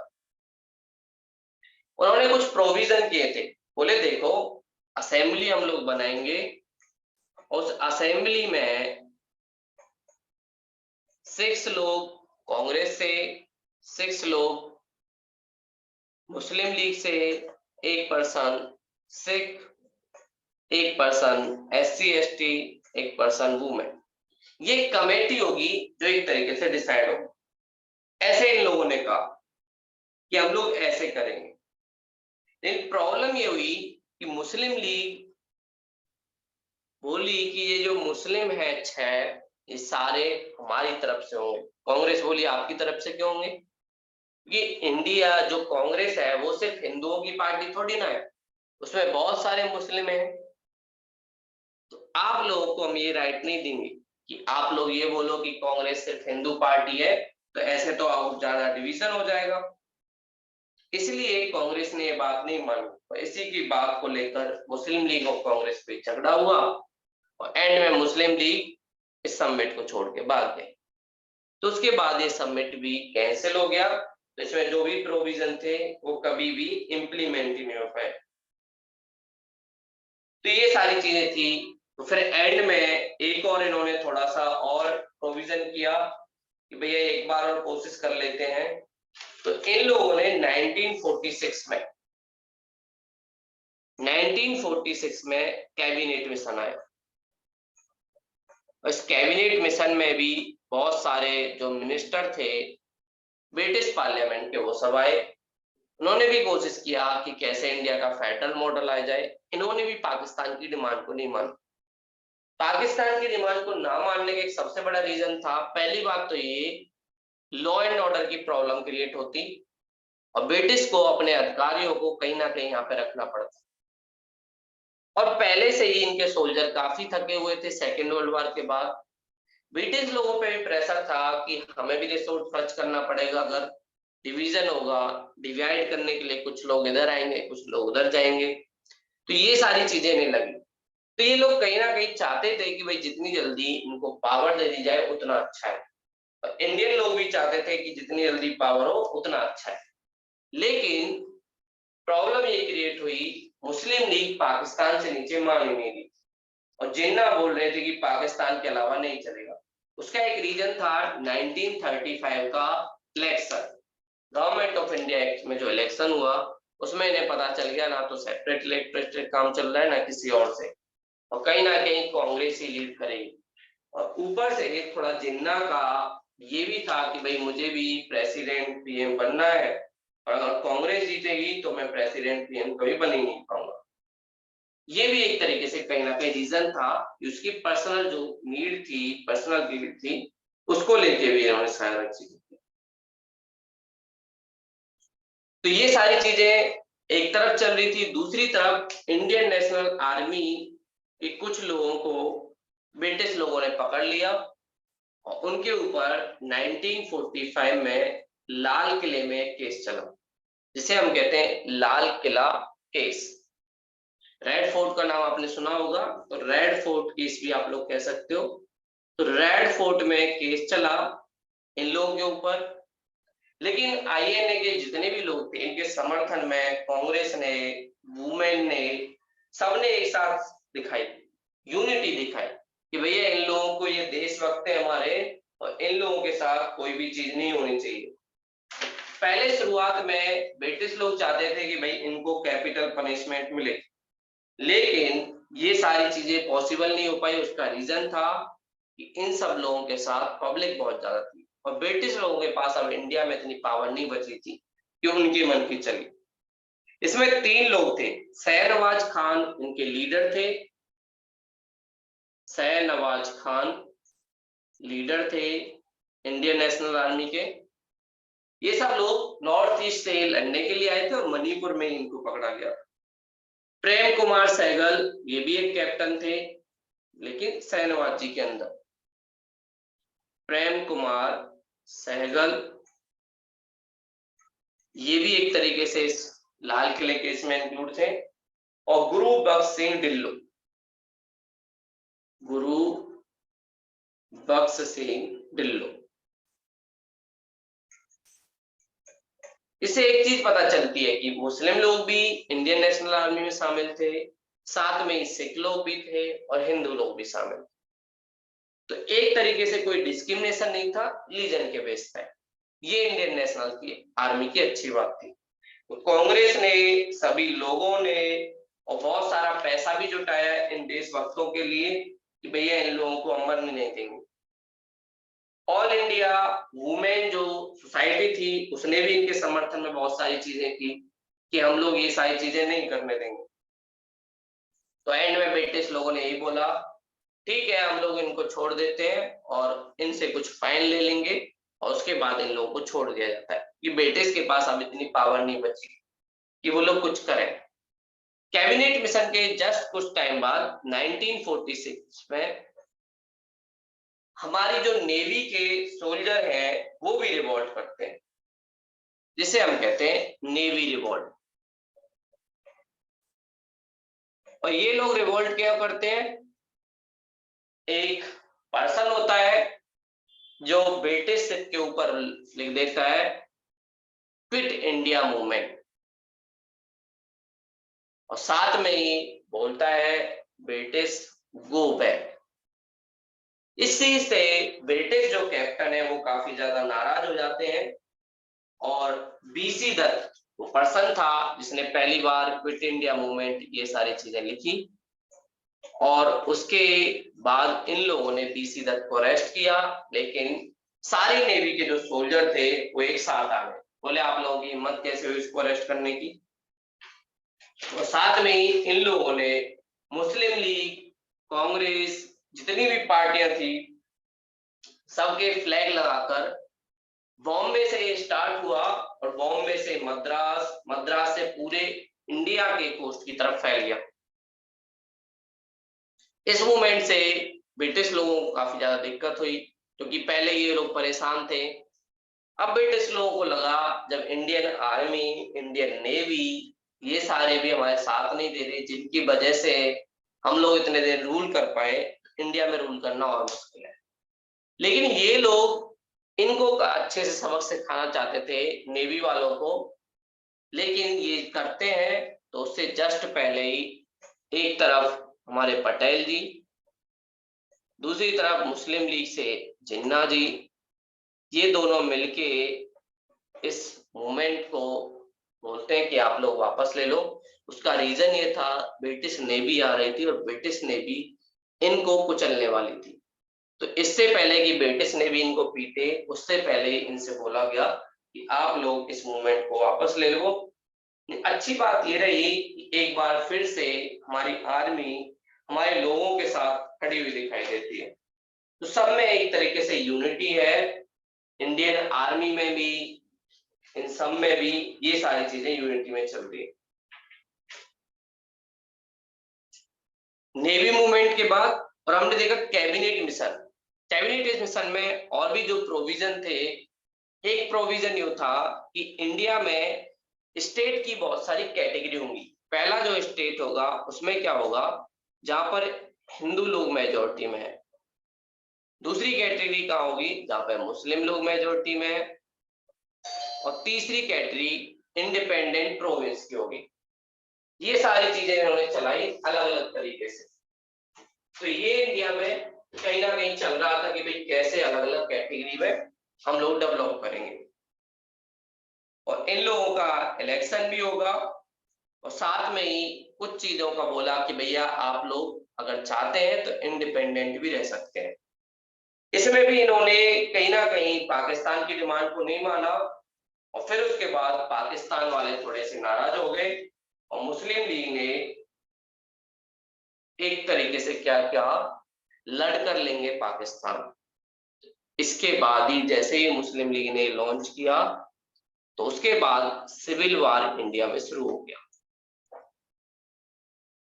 उन्होंने कुछ प्रोविजन किए थे, बोले देखो असेंबली हम लोग बनाएंगे, उस असेंबली में 6 लोग कांग्रेस से, 6 लोग मुस्लिम लीग से, 1 person Sikh, 1 person SC ST, 1 person women. ये कमेटी होगी जो एक तरीके से डिसाइड होगी। ऐसे इन लोगों ने कहा कि हम लोग ऐसे करेंगे। लेकिन प्रॉब्लम ये हुई कि मुस्लिम लीग बोली कि ये जो मुस्लिम है 6, ये सारे हमारी तरफ से होंगे। कांग्रेस बोली आपकी तरफ से क्यों होंगे? कि इंडिया जो कांग्रेस है वो सिर्फ हिंदुओं की पार्टी थोड़ी ना है, उसमें बहुत सारे मुस्लिम हैं। तो आप लोगों को हम ये राइट नहीं देंगे कि आप लोग ये बोलो कि कांग्रेस सिर्फ हिंदू पार्टी है, तो ऐसे तो और ज्यादा डिवीजन हो जाएगा। इसलिए कांग्रेस ने ये बात नहीं मानी, और इसी की बात को लेकर मुस्लिम लीग और कांग्रेस पे झगड़ा हुआ, और एंड में मुस्लिम लीग इस समिट को छोड़ के भाग गए। तो उसके बाद ये समिट भी कैंसिल हो गया, तो इसमें जो भी प्रोविजन थे वो कभी भी इम्प्लीमेंट ही नहीं हो पाए। तो ये सारी चीजें थी। तो फिर एंड में एक और इन्होंने थोड़ा सा और प्रोविजन किया कि भैया एक बार और कोशिश कर लेते हैं। तो इन लोगों ने 1946 में कैबिनेट मिशन आया। इस कैबिनेट मिशन में भी बहुत सारे जो मिनिस्टर थे ब्रिटिश पार्लियामेंट के वो सब आए, उन्होंने भी कोशिश किया कि कैसे इंडिया का फेडरल मॉडल आ जाए। इन्होंने भी पाकिस्तान की डिमांड को नहीं माना। पाकिस्तान की डिमांड को ना मानने का एक सबसे बड़ा रीजन था, पहली बात तो ये, लॉ एंड ऑर्डर की प्रॉब्लम क्रिएट होती और ब्रिटिश को अपने अधिकारियों को कहीं ना कहीं यहाँ पे रखना पड़ता। और पहले से ही इनके सोल्जर काफी थके हुए थे सेकेंड वर्ल्ड वॉर के बाद। ब्रिटिश लोगों पे भी प्रेशर था कि हमें भी रिसोर्स खर्च करना पड़ेगा, अगर डिवीजन होगा, डिवाइड करने के लिए कुछ लोग इधर आएंगे कुछ लोग उधर जाएंगे, तो ये सारी चीजें नहीं लगी। तो ये लोग कहीं ना कहीं चाहते थे कि भाई जितनी जल्दी इनको पावर दे दी जाए उतना अच्छा है, और इंडियन लोग भी चाहते थे कि जितनी जल्दी पावर हो उतना अच्छा है। लेकिन प्रॉब्लम ये क्रिएट हुई, मुस्लिम लीग पाकिस्तान से नीचे मान ही नहीं रही और जिन्ना बोल रहे थे कि पाकिस्तान के अलावा नहीं चलेगा। उसका एक रीजन था 1935 का election, government of India act में जो इलेक्शन हुआ, उसमें इन्हें पता चल गया ना तो सेपरेट इलेक्टोरेट काम चल रहा है ना किसी और से, और कहीं ना कहीं कांग्रेस ही लीड करेगी। और ऊपर से एक थोड़ा जिन्ना का ये भी था कि भाई मुझे भी प्रेसिडेंट पीएम बनना है, और अगर कांग्रेस जीतेगी तो मैं प्रेसिडेंट पीएम कभी बन ही नहीं पाऊंगा। ये भी एक तरीके से कहीं ना कहीं रीजन था कि उसकी पर्सनल जो नीड थी, पर्सनल नीड थी, उसको लेके भी इन्होंने शायद चीजें की। तो ये सारी चीजें एक तरफ चल रही थी, दूसरी तरफ इंडियन नेशनल आर्मी के कुछ लोगों को ब्रिटिश लोगों ने पकड़ लिया और उनके ऊपर 1945 में लाल किले में एक केस चला, जिसे हम कहते हैं Lal Qila case. Red fort का नाम आपने सुना होगा, तो रेड फोर्ट केस भी आप लोग कह सकते हो। तो रेड फोर्ट में केस चला इन लोगों के ऊपर, लेकिन आईएनए के जितने भी लोग थे इनके समर्थन में कांग्रेस ने, वुमेन ने, सबने एक साथ दिखाई, यूनिटी दिखाई कि भैया इन लोगों को, ये देशभक्त है हमारे और इन लोगों के साथ कोई भी चीज नहीं होनी चाहिए। पहले शुरुआत में ब्रिटिश लोग चाहते थे कि भाई इनको कैपिटल पनिशमेंट मिले, लेकिन ये सारी चीजें पॉसिबल नहीं हो पाई। उसका रीजन था कि इन सब लोगों के साथ पब्लिक बहुत ज्यादा थी और ब्रिटिश लोगों के पास अब इंडिया में इतनी पावर नहीं बची थी कि उनके मन की चली। इसमें 3 लोग थे, शहनवाज खान इनके लीडर थे, शहनवाज खान लीडर थे इंडियन नेशनल आर्मी के। ये सब लोग नॉर्थ ईस्ट से लड़ने के लिए आए थे और मणिपुर में इनको पकड़ा गया। प्रेम कुमार सहगल ये भी एक कैप्टन थे, लेकिन शहनवाज जी के अंदर। प्रेम कुमार सहगल ये भी एक तरीके से इस लाल किले केस में इंक्लूड थे। और गुरु बख्श सिंह ढिल्लो, गुरु बख्श सिंह ढिल्लो, इससे एक चीज पता चलती है कि मुस्लिम लोग भी इंडियन नेशनल आर्मी में शामिल थे, साथ में सिख लोग भी थे और हिंदू लोग भी शामिल थे। तो एक तरीके से कोई डिस्क्रिमिनेशन नहीं था, रिलीजन के बेस पे। ये इंडियन नेशनल की आर्मी की अच्छी बात थी। तो कांग्रेस ने, सभी लोगों ने और बहुत सारा पैसा भी जुटाया इन देशभक्तों के लिए कि भैया इन लोगों को अमर नहीं देंगे। ऑल इंडिया वुमेन जो सोसाइटी थी उसने भी इनके समर्थन में बहुत सारी चीजें की कि हम लोग ये सारी चीजें नहीं करने देंगे। तो एंड में ब्रिटिश लोगों ने यही बोला, ठीक है हम लोग इनको छोड़ देते हैं और इनसे कुछ फाइन ले लेंगे और उसके बाद इन लोगों को छोड़ दिया जाता है कि ब्रिटिश के पास अब इतनी पावर नहीं बची कि वो लोग कुछ करें। कैबिनेट मिशन के जस्ट कुछ टाइम बाद 1946 में हमारी जो नेवी के सोल्जर हैं वो भी रिवॉल्ट करते हैं, जिसे हम कहते हैं नेवी रिवॉल्ट। और ये लोग रिवॉल्ट क्या करते हैं, एक पर्सन होता है जो ब्रिटिश के ऊपर लिख देता है क्विट इंडिया मूवमेंट, और साथ में ही बोलता है ब्रिटिश गो बैक। इस चीज से ब्रिटिश जो कैप्टन है वो काफी ज्यादा नाराज हो जाते हैं और बीसी दत्त वो पर्सन था जिसने पहली बार क्विट इंडिया मूवमेंट ये सारी चीजें लिखी, और उसके बाद इन लोगों ने बीसी दत्त को अरेस्ट किया। लेकिन सारी नेवी के जो सोल्जर थे वो एक साथ आ गए, बोले आप लोगों की हिम्मत कैसे हुई इसको अरेस्ट करने की। और साथ में ही इन लोगों ने मुस्लिम लीग, कांग्रेस, जितनी भी पार्टियां थी, सबके फ्लैग लगाकर बॉम्बे से ये स्टार्ट हुआ और बॉम्बे से मद्रास, मद्रास से पूरे इंडिया के कोस्ट की तरफ फैल गया। इस मूवमेंट से ब्रिटिश लोगों को काफी ज्यादा दिक्कत हुई, क्योंकि पहले ये लोग परेशान थे। अब ब्रिटिश लोगों को लगा जब इंडियन आर्मी, इंडियन नेवी, ये सारे भी हमारे साथ नहीं दे रहे, जिनकी वजह से हम लोग इतने देर रूल कर पाए, इंडिया में रूल करना और मुश्किल है। लेकिन ये लोग इनको अच्छे से सबक सिखाना चाहते थे नेवी वालों को, लेकिन ये करते हैं तो उससे जस्ट पहले ही एक तरफ हमारे पटेल जी, दूसरी तरफ मुस्लिम लीग से जिन्ना जी, ये दोनों मिलके इस मूवमेंट को बोलते हैं कि आप लोग वापस ले लो। उसका रीजन ये था, ब्रिटिश नेवी आ रही थी और ब्रिटिश नेवी इनको कुचलने वाली थी। तो इससे पहले कि ब्रिटिश नेवी इनको पीटे, उससे पहले इनसे बोला गया कि आप लोग इस मूवमेंट को वापस ले लो। अच्छी बात ये रही कि एक बार फिर से हमारी आर्मी हमारे लोगों के साथ खड़ी हुई दिखाई देती है। तो सब में एक तरीके से यूनिटी है, इंडियन आर्मी में भी, इन सब में भी ये सारी चीजें यूनिटी में चल रही है। नेवी मूवमेंट के बाद और हमने देखा कैबिनेट मिशन। कैबिनेट मिशन में और भी जो प्रोविजन थे, एक प्रोविजन ये था कि इंडिया में स्टेट की बहुत सारी कैटेगरी होंगी। पहला जो स्टेट होगा उसमें क्या होगा, जहां पर हिंदू लोग मेजोरिटी में है। दूसरी कैटेगरी कहाँ होगी, जहां पर मुस्लिम लोग मेजोरिटी में है। और तीसरी कैटेगरी इंडिपेंडेंट प्रोविंस की होगी। ये सारी चीजें इन्होंने चलाई अलग अलग तरीके से। तो ये इंडिया में कहीं ना कहीं चल रहा था कि भाई कैसे अलग अलग कैटेगरी में हम लोग डेवलप करेंगे। और इन लोगों का इलेक्शन भी होगा और साथ में ही कुछ चीजों का बोला कि भैया आप लोग अगर चाहते हैं तो इंडिपेंडेंट भी रह सकते हैं। इसमें भी इन्होंने कहीं ना कहीं पाकिस्तान की डिमांड को नहीं माना और फिर उसके बाद पाकिस्तान वाले थोड़े से नाराज हो गए और मुस्लिम लीग ने एक तरीके से क्या क्या लड़ कर लेंगे पाकिस्तान। इसके बाद ही जैसे ही मुस्लिम लीग ने लॉन्च किया तो उसके बाद सिविल वार इंडिया में शुरू हो गया।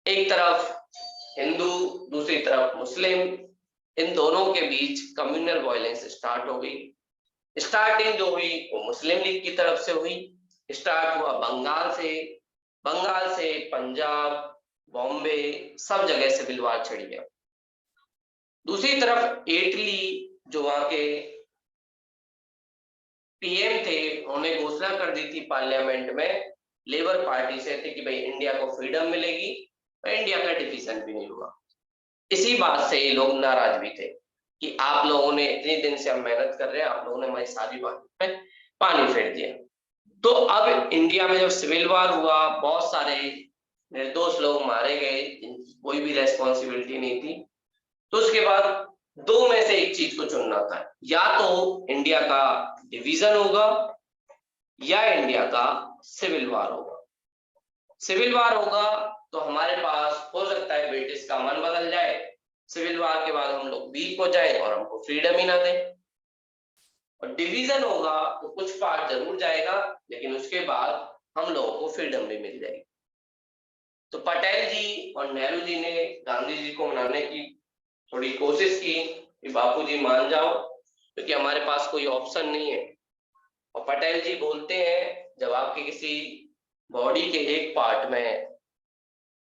एक तरफ हिंदू, दूसरी तरफ मुस्लिम, इन दोनों के बीच कम्युनल वायलेंस स्टार्ट हो गई। स्टार्टिंग जो हुई वो मुस्लिम लीग की तरफ से हुई। स्टार्ट हुआ बंगाल से, बंगाल से पंजाब, बॉम्बे, सब जगह सिविल वार छिड़ गया। दूसरी तरफ इटली, जो वहां के पीएम थे, उन्होंने घोषणा कर दी थी पार्लियामेंट में लेबर पार्टी से थे कि भाई इंडिया को फ्रीडम मिलेगी और इंडिया का डिवीजन भी नहीं हुआ। इसी बात से ये लोग नाराज भी थे कि आप लोगों ने इतने दिन से हम मेहनत कर रहे हैं, आप लोगों ने हमारी सारी बात में पानी फेर दिया। तो अब इंडिया में जब सिविल वार हुआ, बहुत सारे निर्दोष लोग मारे गए जिनकी कोई भी रेस्पॉन्सिबिलिटी नहीं थी। तो उसके बाद दो में से एक चीज को चुनना था, या तो इंडिया का डिवीजन होगा या इंडिया का सिविल वार होगा। सिविल वार होगा तो हमारे पास हो सकता है ब्रिटिश का मन बदल जाए, सिविल वार के बाद हम लोग वीक हो जाए और हमको फ्रीडम ही ना दे। और डिवीजन होगा तो कुछ पार्ट जरूर जाएगा, लेकिन उसके बाद हम लोगों को फ्रीडम भी मिल जाएगी। तो पटेल जी और नेहरू जी ने गांधी जी को मनाने की थोड़ी कोशिश की कि बापूजी मान जाओ, क्योंकि हमारे पास कोई ऑप्शन नहीं है। और पटेल जी बोलते हैं जब आपके किसी बॉडी के एक पार्ट में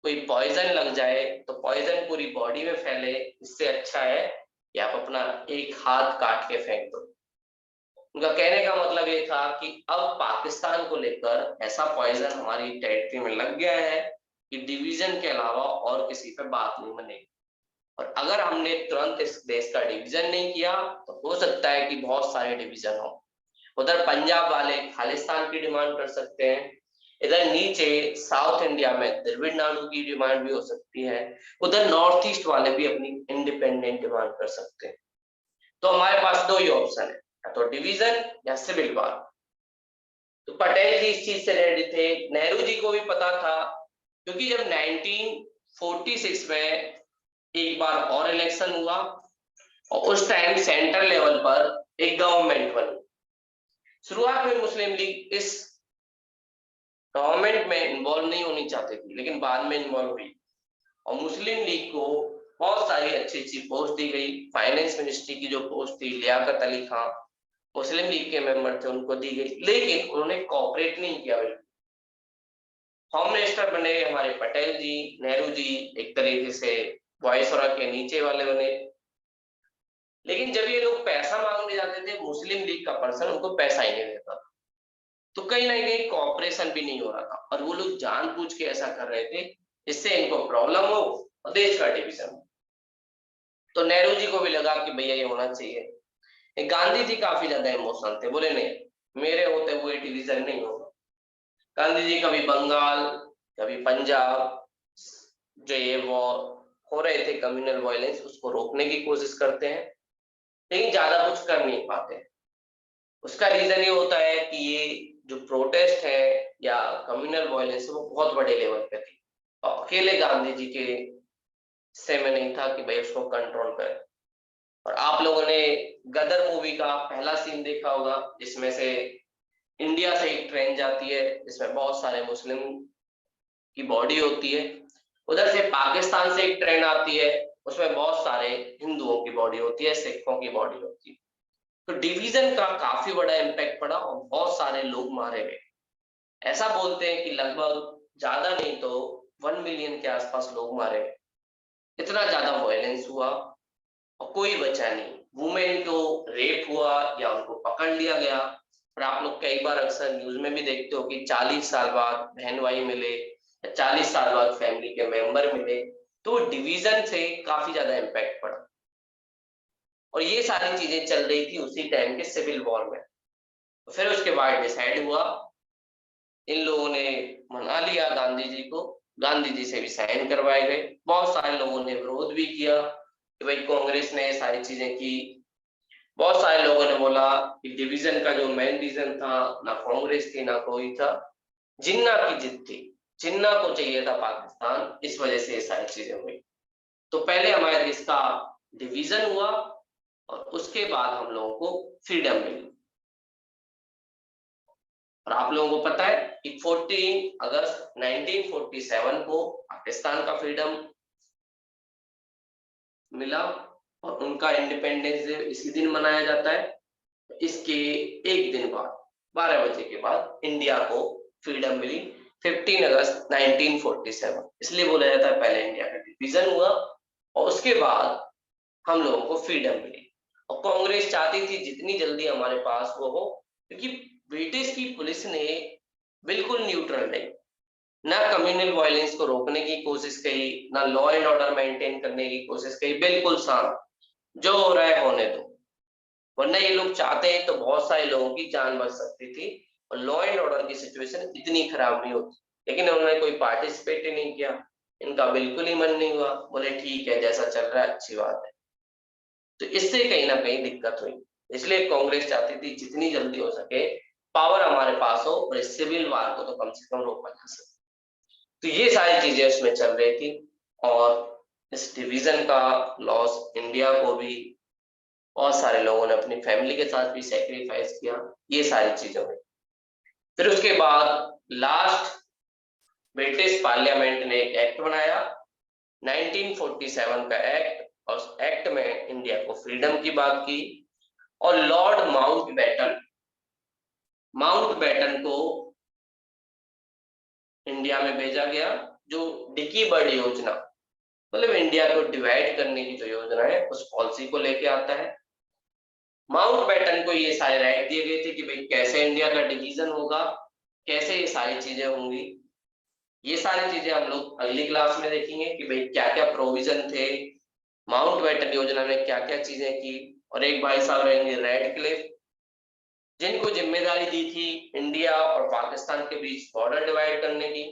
कोई पॉइजन लग जाए तो पॉइजन पूरी बॉडी में फैले, इससे अच्छा है कि आप अपना एक हाथ काट के फेंक दो। उनका कहने का मतलब ये था कि अब पाकिस्तान को लेकर ऐसा पॉइजन हमारी टेरिटरी में लग गया है कि डिवीजन के अलावा और किसी पे बात नहीं बनेगी। और अगर हमने तुरंत इस देश का डिवीजन नहीं किया तो हो सकता है कि बहुत सारे डिवीजन हो। उधर पंजाब वाले खालिस्तान की डिमांड कर सकते हैं, इधर नीचे साउथ इंडिया में द्रविड़ नाडु की डिमांड भी हो सकती है, उधर नॉर्थ ईस्ट वाले भी अपनी इंडिपेंडेंट डिमांड कर सकते हैं। तो हमारे पास दो ही ऑप्शन है, या तो डिवीजन या सिविल वार। तो पटेल जी इस चीज से रेडी थे, नेहरू जी को भी पता था, क्योंकि जब 1946 में एक बार और इलेक्शन हुआ और उस टाइम सेंट्रल लेवल पर एक गवर्नमेंट बनी। शुरुआत में मुस्लिम लीग इस गवर्नमेंट में इन्वॉल्व नहीं होनी चाहती थी, लेकिन बाद में इन्वॉल्व हुई और मुस्लिम लीग को बहुत सारी अच्छी अच्छी पोस्ट दी गई। फाइनेंस मिनिस्ट्री की जो पोस्ट थी, लियाकत अली खां मुस्लिम लीग के मेंबर थे, उनको दी गई, लेकिन उन्होंने कोऑपरेट नहीं किया। होम मिनिस्टर बने हमारे पटेल जी, नेहरू जी एक तरीके से वायसरॉय के नीचे वाले बने, लेकिन जब ये लोग पैसा मांगने जाते थे, मुस्लिम लीग का पर्सन उनको पैसा ही नहीं देता, तो कहीं ना कहीं कॉपरेशन भी नहीं हो रहा था और वो लोग जानबूझ के ऐसा कर रहे थे जिससे इनको प्रॉब्लम हो और देश का डिवीजन हो। तो नेहरू जी को भी लगा कि भैया ये होना चाहिए। गांधी जी काफी ज्यादा इमोशनल थे, बोले नहीं, मेरे होते हुए डिवीजन नहीं होगा। गांधी जी कभी बंगाल, कभी पंजाब, जो ये वॉर हो रहे थे कम्युनल वायलेंस, उसको रोकने की कोशिश करते हैं, लेकिन ज्यादा कुछ कर नहीं पाते। उसका रीजन ये होता है कि ये जो प्रोटेस्ट है या कम्युनल वायलेंस है वो बहुत बड़े लेवल पे थी और अकेले गांधी जी के से में नहीं था कि भाई उसको कंट्रोल करें। और आप लोगों ने गदर मूवी का पहला सीन देखा होगा, जिसमें से इंडिया से एक ट्रेन जाती है जिसमें बहुत सारे मुस्लिम की बॉडी होती है, उधर से पाकिस्तान से एक ट्रेन आती है, उसमें बहुत सारे हिंदुओं की बॉडी होती है, सिखों की बॉडी होती है। तो डिवीजन का काफी बड़ा इम्पैक्ट पड़ा और बहुत सारे लोग मारे गए। ऐसा बोलते हैं कि लगभग ज्यादा नहीं तो 1 मिलियन के आसपास लोग मारे गए। इतना ज्यादा वायलेंस हुआ और कोई बचा नहीं। वुमेन को रेप हुआ या उनको पकड़ लिया गया। और आप लोग कई बार अक्सर न्यूज में भी देखते हो कि 40 साल बाद बहन भाई मिले या 40 साल बाद फैमिली के मेंबर मिले, तो डिवीजन से काफी ज्यादा इम्पैक्ट पड़ा। और ये सारी चीजें चल रही थी उसी टाइम के सिविल वॉर में। तो फिर उसके बाद डिसाइड हुआ, इन लोगों ने मना लिया गांधी जी को, गांधी जी से भी साइन करवाए गए। बहुत सारे लोगों ने विरोध भी किया कि भाई कांग्रेस ने सारी चीजें की। बहुत सारे लोगों ने बोला कि डिवीजन का जो मेन रीजन था, ना कांग्रेस थी ना कोई था, जिन्ना की जिद थी, जिन्ना को चाहिए था पाकिस्तान, इस वजह से ये सारी चीजें हुई। तो पहले हमारे देश का डिवीजन हुआ और उसके बाद हम लोगों को फ्रीडम मिली। और आप लोगों को पता है कि 14 अगस्त 1947 को पाकिस्तान का फ्रीडम मिला और उनका इंडिपेंडेंस डे इसी दिन मनाया जाता है। इसके एक दिन बाद 12 बजे के बाद इंडिया को फ्रीडम मिली, 15 अगस्त 1947। इसलिए बोला जाता है पहले इंडिया का डिवीजन हुआ और उसके बाद हम लोगों को फ्रीडम मिली। और कांग्रेस चाहती थी जितनी जल्दी हमारे पास वो हो, क्योंकि ब्रिटिश की पुलिस ने बिल्कुल न्यूट्रल रही, ना कम्युनल वायलेंस को रोकने की कोशिश की, ना लॉ एंड ऑर्डर मेंटेन करने की कोशिश की, बिल्कुल शांत, जो हो रहा है होने दो। वरना ये लोग चाहते हैं तो बहुत सारे लोगों की जान बच सकती थी और लॉ एंड ऑर्डर की सिचुएशन इतनी खराब नहीं होती, लेकिन उन्होंने कोई पार्टिसिपेट ही नहीं किया। इनका बिल्कुल ही मन नहीं हुआ, बोले ठीक है जैसा चल रहा है अच्छी बात है। तो इससे कहीं ना कहीं दिक्कत हुई। इसलिए कांग्रेस चाहती थी जितनी जल्दी हो सके पावर हमारे पास हो और इस सिविल वार को तो कम से कम रोका जा सके। तो ये सारी चीजें उसमें चल रही थी और इस डिवीजन का लॉस इंडिया को भी, बहुत सारे लोगों ने अपनी फैमिली के साथ भी सेक्रीफाइस किया, ये सारी चीजें हुई। फिर उसके बाद लास्ट ब्रिटिश पार्लियामेंट ने एक एक्ट बनाया, 1947 का एक्ट, और उस एक्ट में इंडिया को फ्रीडम की बात की। और लॉर्ड माउंट बैटन को इंडिया में भेजा गया, जो डिकी बर्ड योजना, मतलब इंडिया को डिवाइड करने की जो योजना है उस पॉलिसी को लेके आता है। माउंट बैटन को ये सारे राइट दिए गए थे कि भाई कैसे इंडिया का डिवीजन होगा, कैसे ये सारी चीजें होंगी। ये सारी चीजें हम लोग अगली क्लास में देखेंगे कि भाई क्या क्या प्रोविजन थे, माउंट बैटन योजना में क्या क्या चीजें की। और एक भाई साहब रहेंगे रेड क्लिफ, जिनको जिम्मेदारी दी थी इंडिया और पाकिस्तान के बीच बॉर्डर डिवाइड करने की।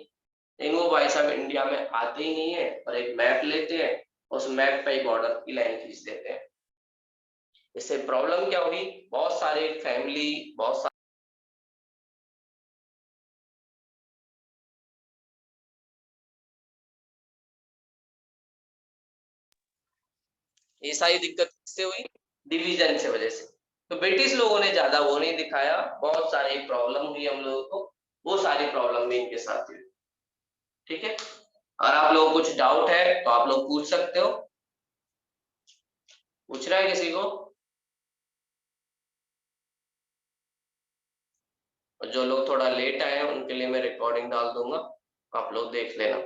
लेकिन वो भाई साहब इंडिया में आते ही नहीं है और एक मैप लेते हैं, उस मैप पे बॉर्डर की लाइन खींच देते हैं। इससे प्रॉब्लम क्या हुई, बहुत सारे फैमिली, बहुत ये सारी दिक्कत किससे हुई? डिवीजन से वजह से। तो ब्रिटिश लोगों ने ज्यादा वो नहीं दिखाया, बहुत सारी प्रॉब्लम हुई हम लोगों को, वो सारी प्रॉब्लम भी इनके साथ हुई। ठीक है, और आप लोगों को कुछ डाउट है तो आप लोग पूछ सकते हो। पूछ रहा है किसी को? और जो लोग थोड़ा लेट आए हैं उनके लिए मैं रिकॉर्डिंग डाल दूंगा, आप लोग देख लेना।